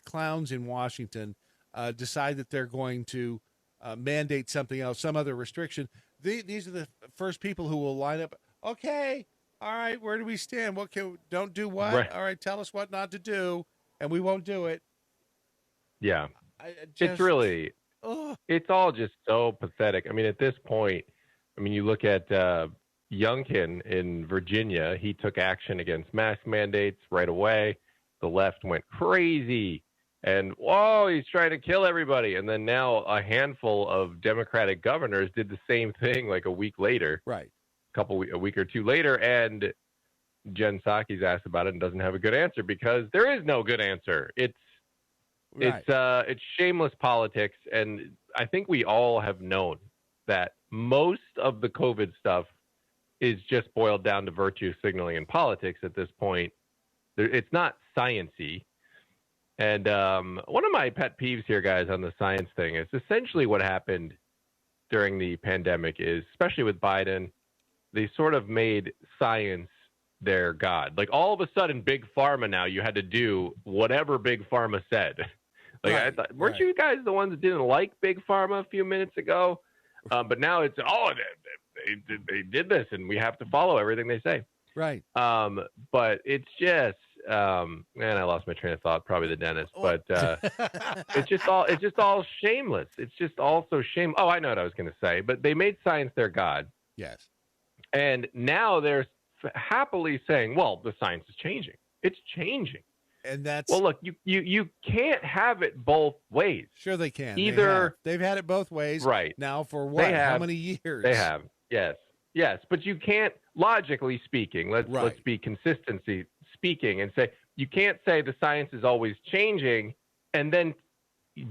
clowns in Washington decide that they're going to mandate something else, some other restriction. These are the first people who will line up. Okay, all right, where do we stand? Don't do what? Right. All right, tell us what not to do, and we won't do it. Yeah, it's really, it's all just so pathetic. I mean, at this point, you look at Youngkin in Virginia. He took action against mask mandates right away. The left went crazy. And, whoa, he's trying to kill everybody. And then now a handful of Democratic governors did the same thing like a week later. Right. A week or two later. And Jen Psaki's asked about it and doesn't have a good answer because there is no good answer. It's shameless politics. And I think we all have known that most of the COVID stuff is just boiled down to virtue signaling in politics at this point. It's not science-y. And one of my pet peeves here, guys, on the science thing is essentially what happened during the pandemic is, especially with Biden, they sort of made science their god. Like all of a sudden, Big Pharma now, you had to do whatever Big Pharma said. Like I thought, weren't you guys the ones that didn't like Big Pharma a few minutes ago? But now it's, they did this and we have to follow everything they say. Right. But it's just, man, I lost my train of thought, probably the dentist, but it's just all shameless. It's just all so shame. Oh, I know what I was going to say, but they made science their god. Yes. And now they're happily saying, well, the science is changing. It's changing. And that's, well, look, you can't have it both ways. Sure they can. Either they've had it both ways. Right. Now for what? How many years? They have. Yes. But you can't, logically speaking, let's be consistency speaking and say, you can't say the science is always changing and then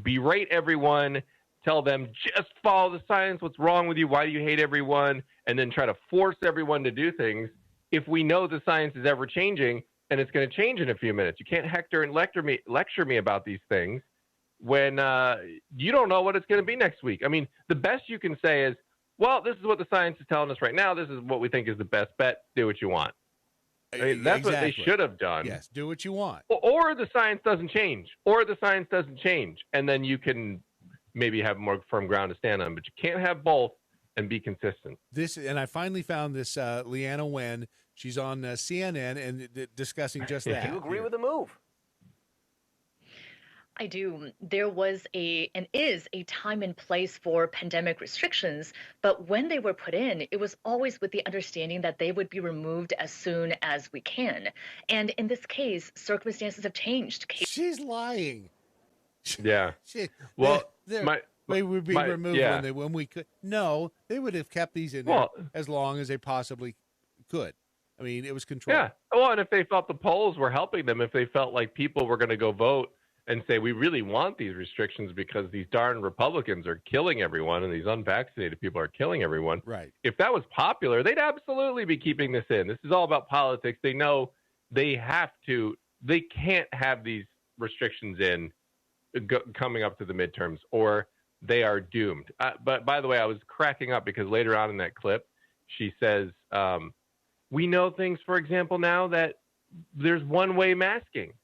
berate everyone, tell them just follow the science. What's wrong with you? Why do you hate everyone? And then try to force everyone to do things. If we know the science is ever changing and it's going to change in a few minutes, you can't hector and lecture me about these things when you don't know what it's going to be next week. I mean, the best you can say is, well, this is what the science is telling us right now. This is what we think is the best bet. Do what you want. I mean, that's what they should have done. Yes, do what you want. Or the science doesn't change. And then you can maybe have more firm ground to stand on. But you can't have both and be consistent. And I finally found this Leanna Wen. She's on CNN and discussing just that. Do you agree with the move? I do. There was and is a time and place for pandemic restrictions, but when they were put in, it was always with the understanding that they would be removed as soon as we can. And in this case, circumstances have changed. She's lying. Yeah. Well, they would be removed when we could. No, they would have kept these in there as long as they possibly could. I mean, it was controlled. Yeah. Well, and if they felt the polls were helping them, if they felt like people were going to go vote and say, we really want these restrictions because these darn Republicans are killing everyone and these unvaccinated people are killing everyone. Right. If that was popular, they'd absolutely be keeping this in. This is all about politics. They know they can't have these restrictions in coming up to the midterms or they are doomed. But by the way, I was cracking up because later on in that clip, she says, we know things, for example, now that there's one-way masking.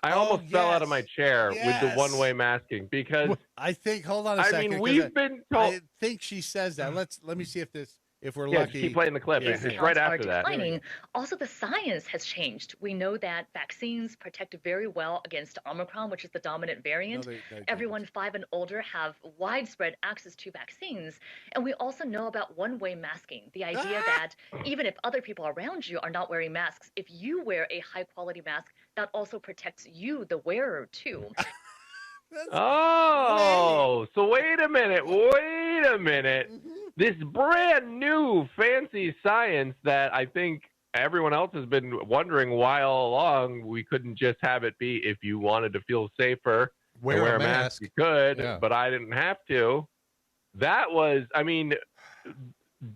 I almost fell out of my chair with the one-way masking because I think. Hold on a second. I mean, we've been told. I think she says that. Let me see if we're lucky. lucky. Just keep playing the clip. Yeah. It's right after that. Also, the science has changed. We know that vaccines protect very well against Omicron, which is the dominant variant. Everyone 5 and older have widespread access to vaccines. And we also know about one-way masking, the idea that even if other people around you are not wearing masks, if you wear a high-quality mask, that also protects you, the wearer, too. So wait a minute. This brand new fancy science that I think everyone else has been wondering why all along, we couldn't just have it be if you wanted to feel safer, wear a mask. You could, but I didn't have to. That was, I mean,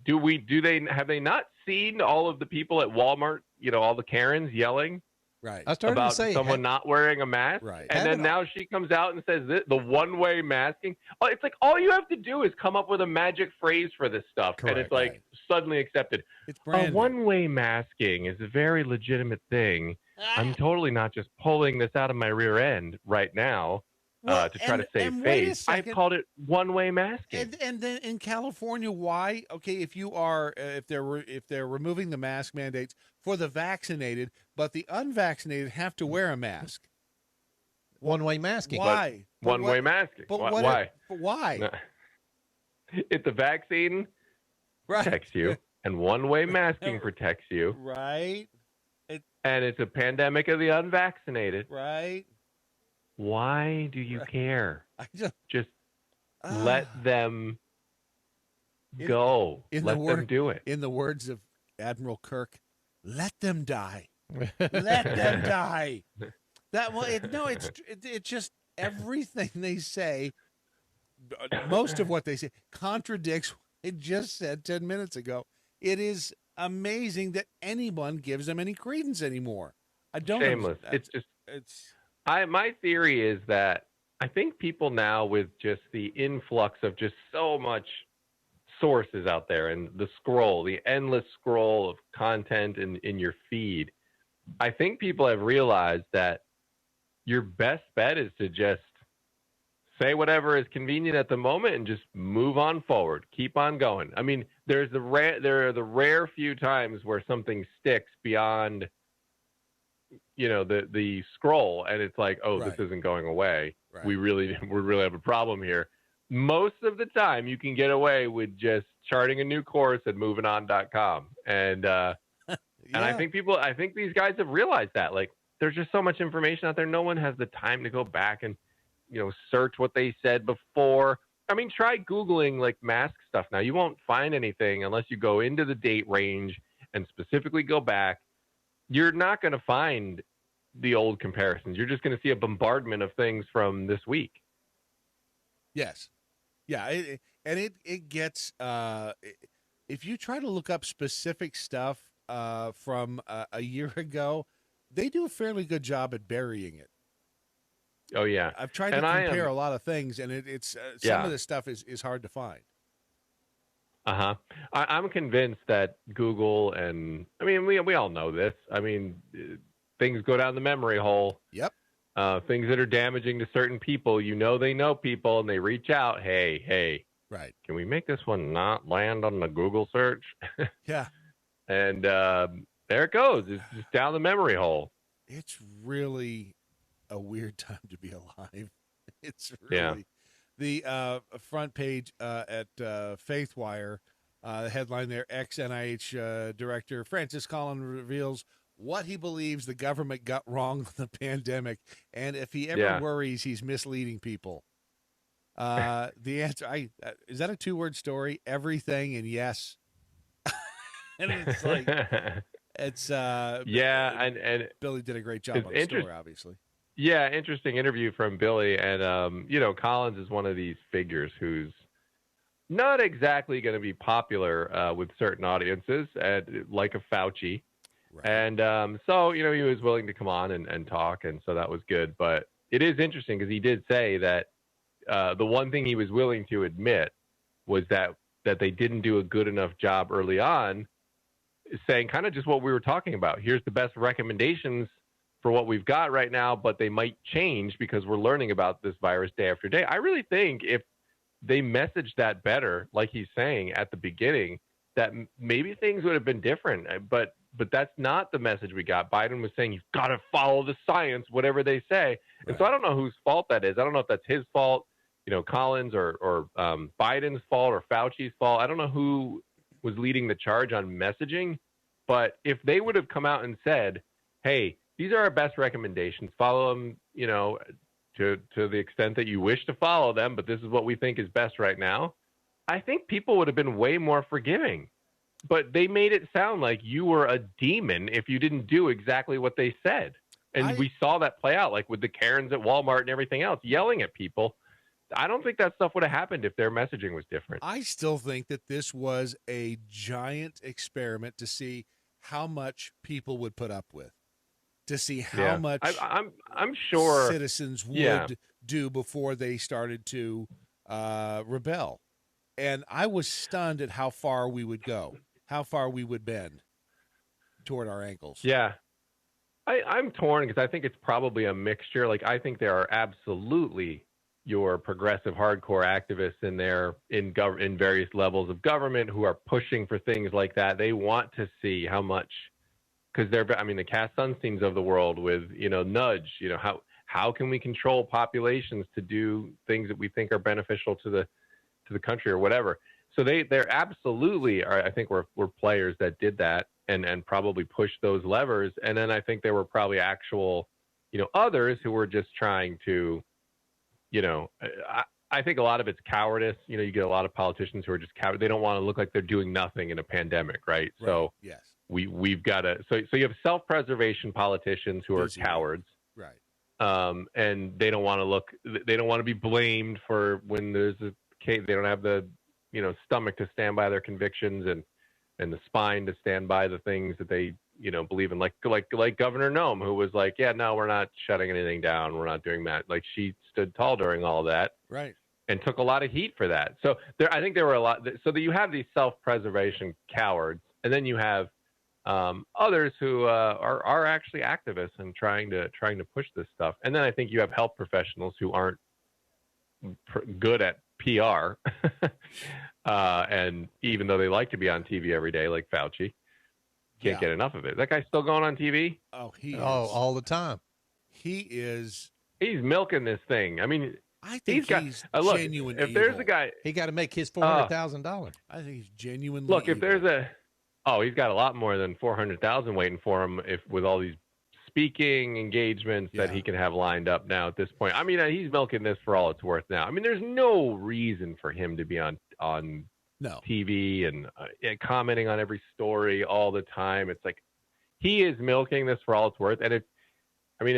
have they not seen all of the people at Walmart, all the Karens yelling? Right. I started about to say someone not wearing a mask. Right. And then now she comes out and says the one-way masking. It's like all you have to do is come up with a magic phrase for this stuff. Correct, and it's like suddenly accepted. It's brand new. One-way masking is a very legitimate thing. I'm totally not just pulling this out of my rear end right now to try to save face. I've called it one-way masking. And then in California, why? Okay, if you are if they're removing the mask mandates for the vaccinated, but the unvaccinated have to wear a mask. One-way masking. Why? One-way masking. But why? Why? No. If the vaccine protects you and one-way masking protects you, right? And it's a pandemic of the unvaccinated, right? Why do you care? Just let them go. Let them do it. In the words of Admiral Kirk, let them die. Let them die. It's just everything they say. Most of what they say contradicts what they just said 10 minutes ago. It is amazing that anyone gives them any credence anymore. I don't. Shameless. My theory is that I think people now, with just the influx of just so much sources out there and the endless scroll of content in your feed, I think people have realized that your best bet is to just say whatever is convenient at the moment and just move on forward. Keep on going. I mean, there are the rare few times where something sticks beyond, the scroll, and it's like, oh, this isn't going away. Right. We really have a problem here. Most of the time, you can get away with just charting a new course and moving on.com. And and I think these guys have realized that. Like, there's just so much information out there. No one has the time to go back and search what they said before. I mean, try Googling like mask stuff now. You won't find anything unless you go into the date range and specifically go back. You're not going to find the old comparisons. You're just going to see a bombardment of things from this week. Yes. Yeah. It gets, if you try to look up specific stuff from a year ago, they do a fairly good job at burying it. Oh yeah, I've tried to compare a lot of things, and it's some of this stuff is hard to find. I'm convinced that Google, and I mean we all know this. I mean, things go down the memory hole. Yep. Things that are damaging to certain people, they know people, and they reach out. Hey. Right. Can we make this one not land on the Google search? Yeah. And there it goes. It's just down the memory hole. It's really a weird time to be alive. It's really the front page at FaithWire, the headline there, ex-NIH director Francis Collins reveals what he believes the government got wrong with the pandemic, and if he ever worries he's misleading people. The answer, is that a 2-word story? Everything and yes. And it's like, it's and Billy did a great job on the story, obviously. Yeah, interesting interview from Billy. And, Collins is one of these figures who's not exactly going to be popular with certain audiences, like a Fauci. Right. And so, he was willing to come on and talk, and so that was good. But it is interesting because he did say that the one thing he was willing to admit was that they didn't do a good enough job early on, saying kind of just what we were talking about. Here's the best recommendations for what we've got right now, but they might change because we're learning about this virus day after day. I really think if they messaged that better, like he's saying at the beginning, that maybe things would have been different. But that's not the message we got. Biden was saying, you've got to follow the science, whatever they say. Right. And so I don't know whose fault that is. I don't know if that's his fault, Collins or Biden's fault or Fauci's fault. I don't know who was leading the charge on messaging, but if they would have come out and said, hey, these are our best recommendations, follow them, to the extent that you wish to follow them, but this is what we think is best right now, I think people would have been way more forgiving. But they made it sound like you were a demon if you didn't do exactly what they said. And we saw that play out, like with the Karens at Walmart and everything else, yelling at people. I don't think that stuff would have happened if their messaging was different. I still think that this was a giant experiment to see how much people would put up with, to see how much I'm sure citizens would do before they started to rebel. And I was stunned at how far we would go, how far we would bend toward our ankles. Yeah. I'm torn because I think it's probably a mixture. Like, I think there are absolutely your progressive hardcore activists in there in various levels of government who are pushing for things like that. They want to see how much, because the Cass Sunsteins of the world with, nudge, how can we control populations to do things that we think are beneficial to the country or whatever. So they're absolutely are. I think we're players that did that and probably pushed those levers. And then I think there were probably actual, others who were just trying to, I think a lot of it's cowardice. You get a lot of politicians who are just coward. They don't want to look like they're doing nothing in a pandemic, right? So yes, we've got to. So you have self-preservation politicians who are cowards, right? And they don't want to look. They don't want to be blamed for when there's a case. They don't have the stomach to stand by their convictions, and and the spine to stand by the things that they, believe in, like Governor Nome, who was like, yeah, no, we're not shutting anything down. We're not doing that. Like, she stood tall during all of that. Right. And took a lot of heat for that. So I think there were a lot. So that you have these self-preservation cowards, and then you have others who are actually activists and trying to push this stuff. And then I think you have health professionals who aren't good at PR, and even though they like to be on TV every day, like Fauci, can't get enough of it. That guy's still going on TV. Oh, he is. All the time. He is. He's milking this thing. I mean, I think he's look, genuine. If there's a guy, he got to make his $400,000. I think he's genuinely. Look, if evil. there's he's got a lot more than 400,000 waiting for him. If with all these speaking engagements that he can have lined up now at this point. I mean, he's milking this for all it's worth now. I mean, there's no reason for him to be on TV and commenting on every story all the time. It's like he is milking this for all it's worth, and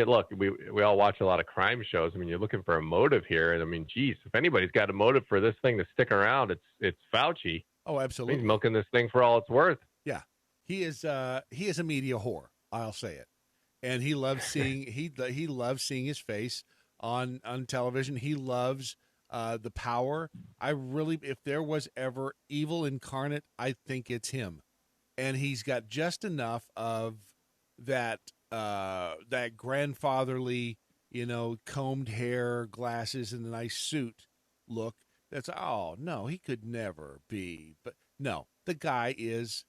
look, we all watch a lot of crime shows. I mean, you're looking for a motive here, and I mean, geez, if anybody's got a motive for this thing to stick around, it's Fauci. Oh, absolutely. He's milking this thing for all it's worth. Yeah, he is a media whore. I'll say it, and he loves seeing he loves seeing his face on television. He loves the power. If there was ever evil incarnate, I think it's him, and he's got just enough of that grandfatherly, combed hair, glasses, and a nice suit look. No, he could never be. But no, the guy is,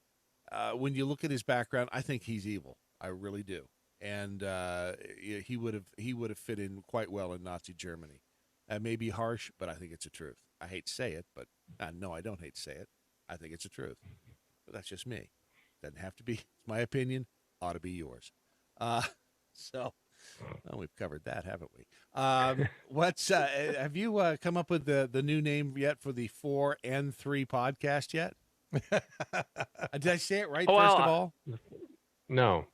when you look at his background, I think he's evil. I really do. And he would have fit in quite well in Nazi Germany. That may be harsh, but I think it's the truth. I hate to say it, but no, I don't hate to say it. I think it's the truth. But that's just me. Doesn't have to be. It's my opinion. Ought to be yours. We've covered that, haven't we? Have you come up with the new name yet for the 4 and 3 podcast yet? Did I say it right? First of all, no.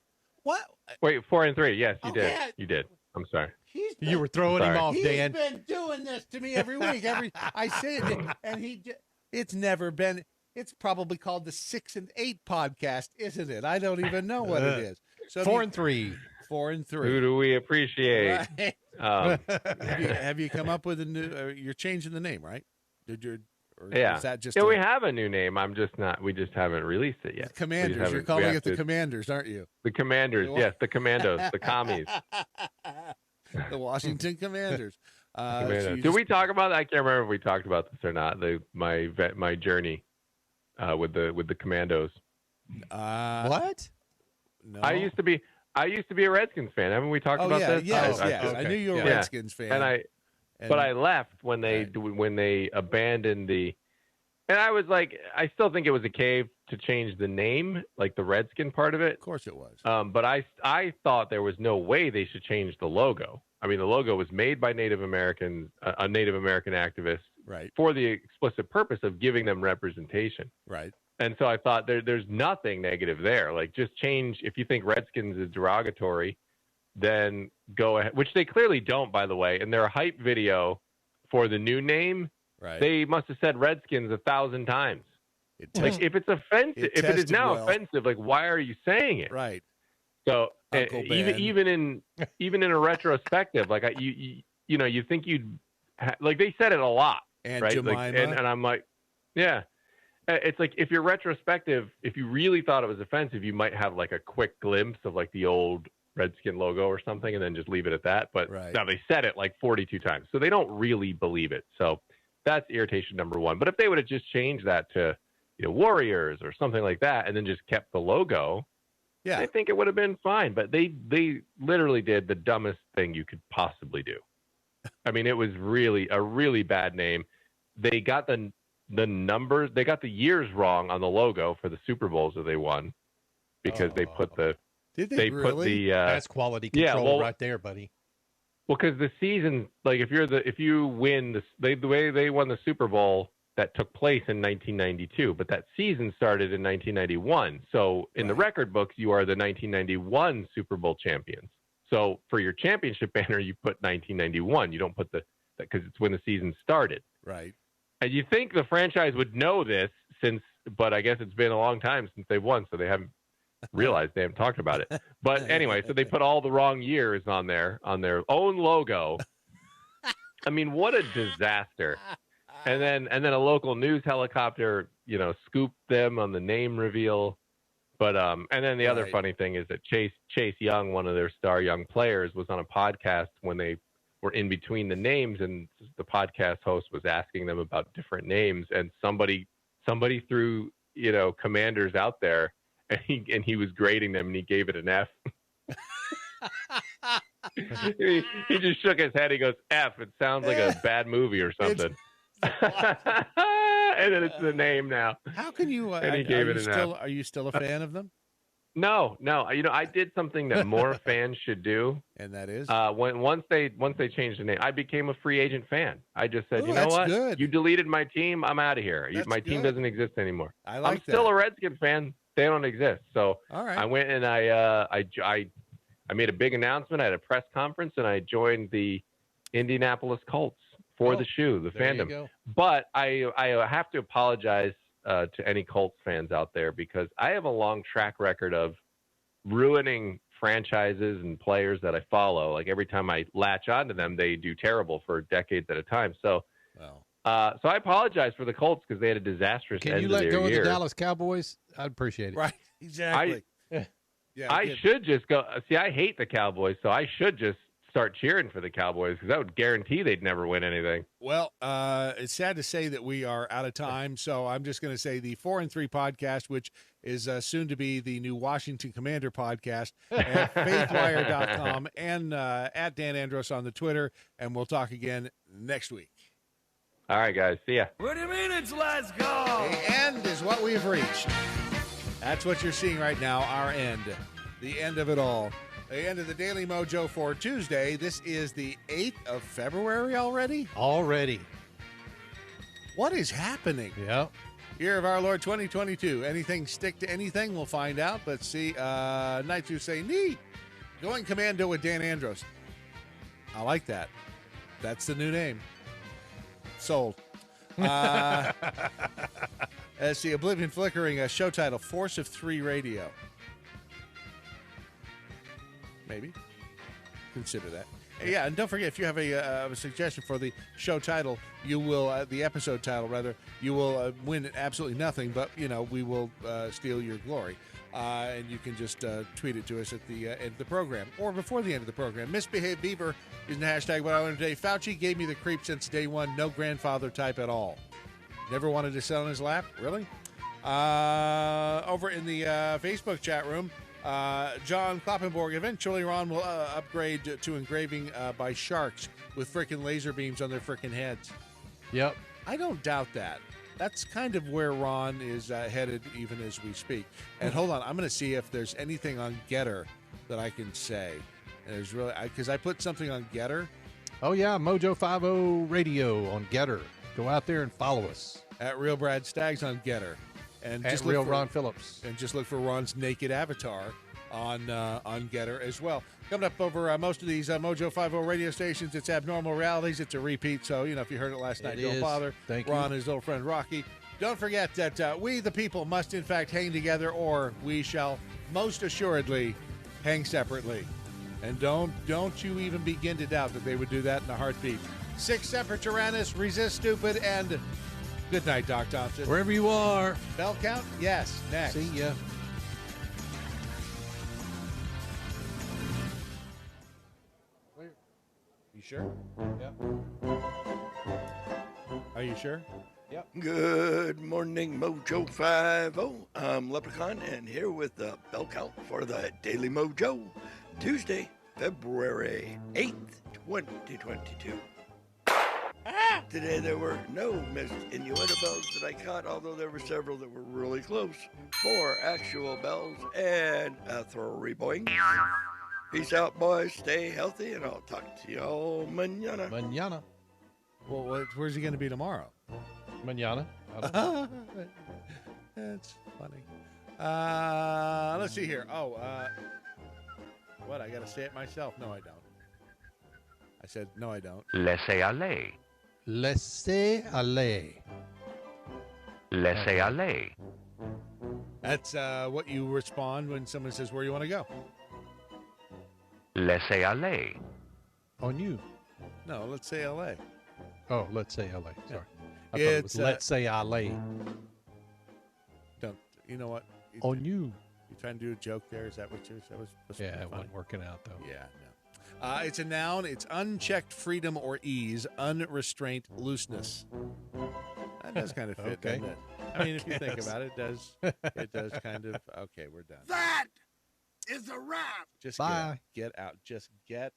What? Wait, 4 and 3. Yes, you did. Yeah. You did. I'm sorry. You were throwing him off, Dan. He's been doing this to me every week. I say it, and it's never been. It's probably called the 6 and 8 podcast, isn't it? I don't even know what it is. So 4 and 3. 4 and 3. Who do we appreciate? Right. Have you come up with a new? You're changing the name, right? Is that just? Yeah, we have a new name. I'm just not. We just haven't released it yet. Commanders. You're calling it the Commanders, aren't you? The Commanders. Yes, the Commandos. The commies. The Washington Commanders. Did we talk about that? I can't remember if we talked about this or not. My journey with the Commandos. What? No. I used to be a Redskins fan. Haven't we talked about this? Yes. Okay. I knew you were a Redskins fan. But I left when they abandoned the. And I was like, I still think it was a cave to change the name, like the Redskin part of it. Of course it was. But I thought there was no way they should change the logo. I mean, the logo was made by Native Americans, a Native American activist, right, for the explicit purpose of giving them representation. Right. And so I thought there's nothing negative there. Like, just change. If you think Redskins is derogatory, then go ahead, which they clearly don't, by the way. In their hype video for the new name, right, they must have said Redskins 1,000 times. Like, if it's offensive, if it is now offensive, like, why are you saying it? Right. So even in a retrospective, like you think you'd like, they said it a lot, and right? Jemima. Like, and I'm like, yeah. It's like, if you're retrospective, if you really thought it was offensive, you might have like a quick glimpse of like the old Redskin logo or something, and then just leave it at that. But now they said it like 42 times, so they don't really believe it. So that's irritation number one. But if they would have just changed that to, Warriors or something like that, and then just kept the logo, I think it would have been fine. But they literally did the dumbest thing you could possibly do. I mean, it was really a really bad name. They got the numbers, they got the years wrong on the logo for the Super Bowls that they won, because they put the Did they really? put the that's quality control right there, buddy. Well, because the season, like, if you win the way they won the Super Bowl, that took place in 1992, but that season started in 1991. So in the record books, you are the 1991 Super Bowl champions. So for your championship banner, you put 1991. You don't put because it's when the season started. Right. And you think the franchise would know this, since but I guess it's been a long time since they've won, so they haven't realized they haven't talked about it. But anyway, so they put all the wrong years on their own logo. I mean, what a disaster. And then a local news helicopter, scooped them on the name reveal. But and then the other funny thing is that Chase Young, one of their star young players, was on a podcast when they were in between the names, and the podcast host was asking them about different names, and somebody threw Commanders out there, and he was grading them, and he gave it an F. he just shook his head. He goes, F. It sounds like a bad movie or something. And then it's the name now. How can you? And he gave it an F. Are you still a fan of them? No. I did something that more fans should do, and that is once they changed the name, I became a free agent fan. I just said, you know that's what? good. You deleted my team. I'm out of here. My team doesn't exist anymore. I'm still a Redskins fan. They don't exist. So all right. I went and I made a big announcement. I had a press conference, and I joined the Indianapolis Colts for the shoe, the fandom. But I have to apologize to any Colts fans out there, because I have a long track record of ruining franchises and players that I follow. Like every time I latch onto them, they do terrible for decades at a time. So, so I apologize for the Colts because they had a disastrous end of their year. Can you let go of the Dallas Cowboys? I'd appreciate it. Right, exactly. I should just go. See, I hate the Cowboys, so I should just start cheering for the Cowboys, because that would guarantee they'd never win anything. Well, it's sad to say that we are out of time, so I'm just going to say the 4-3 podcast, which is soon to be the new Washington Commander podcast, at faithwire.com and at Dan Andros on the Twitter, and we'll talk again next week. All right, guys. See ya. What do you mean it's let's go? The end is what we've reached. That's what you're seeing right now, our end. The end of it all. The end of the Daily Mojo for Tuesday. This is the 8th of February already? Already. What is happening? Yep. Year of our Lord 2022. Anything stick to anything? We'll find out. Let's see. Nights who say, neat. Going Commando with Dan Andros. I like that. That's the new name. Sold. Let's see. Oblivion Flickering, a show title, Force of 3 Radio. Maybe. Consider that. Yeah, and don't forget, if you have a suggestion for the show title, you will, the episode title, rather, you will win absolutely nothing, but, we will steal your glory. And you can just tweet it to us at the end of the program, or before the end of the program. Misbehaved Beaver using the hashtag What I Learned Today. Fauci gave me the creep since day one. No grandfather type at all. Never wanted to sit on his lap? Really? Over in the Facebook chat room, John Kloppenborg, eventually Ron will upgrade to engraving by sharks with frickin' laser beams on their frickin' heads. Yep. I don't doubt that. That's kind of where Ron is headed even as we speak. And hold on, I'm going to see if there's anything on Getter that I can say. And there's really, because I put something on Getter. Oh, yeah, Mojo 50 Radio on Getter. Go out there and follow us. At Real Brad Staggs on Getter. And at just Real Ron Phillips. And just look for Ron's naked avatar on Getter as well. Coming up over most of these Mojo 50 radio stations, it's Abnormal Realities. It's a repeat, so, if you heard it last night, don't bother. Thank Ron you. and his little friend Rocky. Don't forget that we, the people, must in fact hang together, or we shall most assuredly hang separately. And don't you even begin to doubt that they would do that in a heartbeat. 6 Semper Tyrannis, resist stupid, and good night, Doc Thompson. Wherever you are. Bell count? Yes. Next. See ya. You sure? Yep. Are you sure? Yep. Good morning, Mojo 50. I'm Leprechaun, and here with the bell count for the Daily Mojo, Tuesday, February 8th, 2022. Today there were no missed innuendo bells that I caught, although there were several that were really close. 4 actual bells and a 3 boing. Peace out, boys. Stay healthy, and I'll talk to y'all mañana. Mañana. Well, where's he going to be tomorrow? Mañana. That's funny. Let's see here. What? I got to say it myself. No, I don't. I said, no, I don't. Laissez aller. Laissez aller. Laissez aller. That's what you respond when someone says, where you want to go? Laissez aller. On you. No, let's say L.A. Oh, let's say L.A. Sorry. I thought it It's, was let's say L.A. Don't. You know what? On you. You trying to do a joke there? Is that what you're? That was supposed to be Yeah, it funny? wasn't working out, though. Yeah, no. It's a noun. It's unchecked freedom or ease, unrestrained looseness. That does kind of fit, Okay. doesn't it? I mean, if you think guess. about it, it does kind of. Okay, we're done. That is a wrap. Just Bye. get out. Just get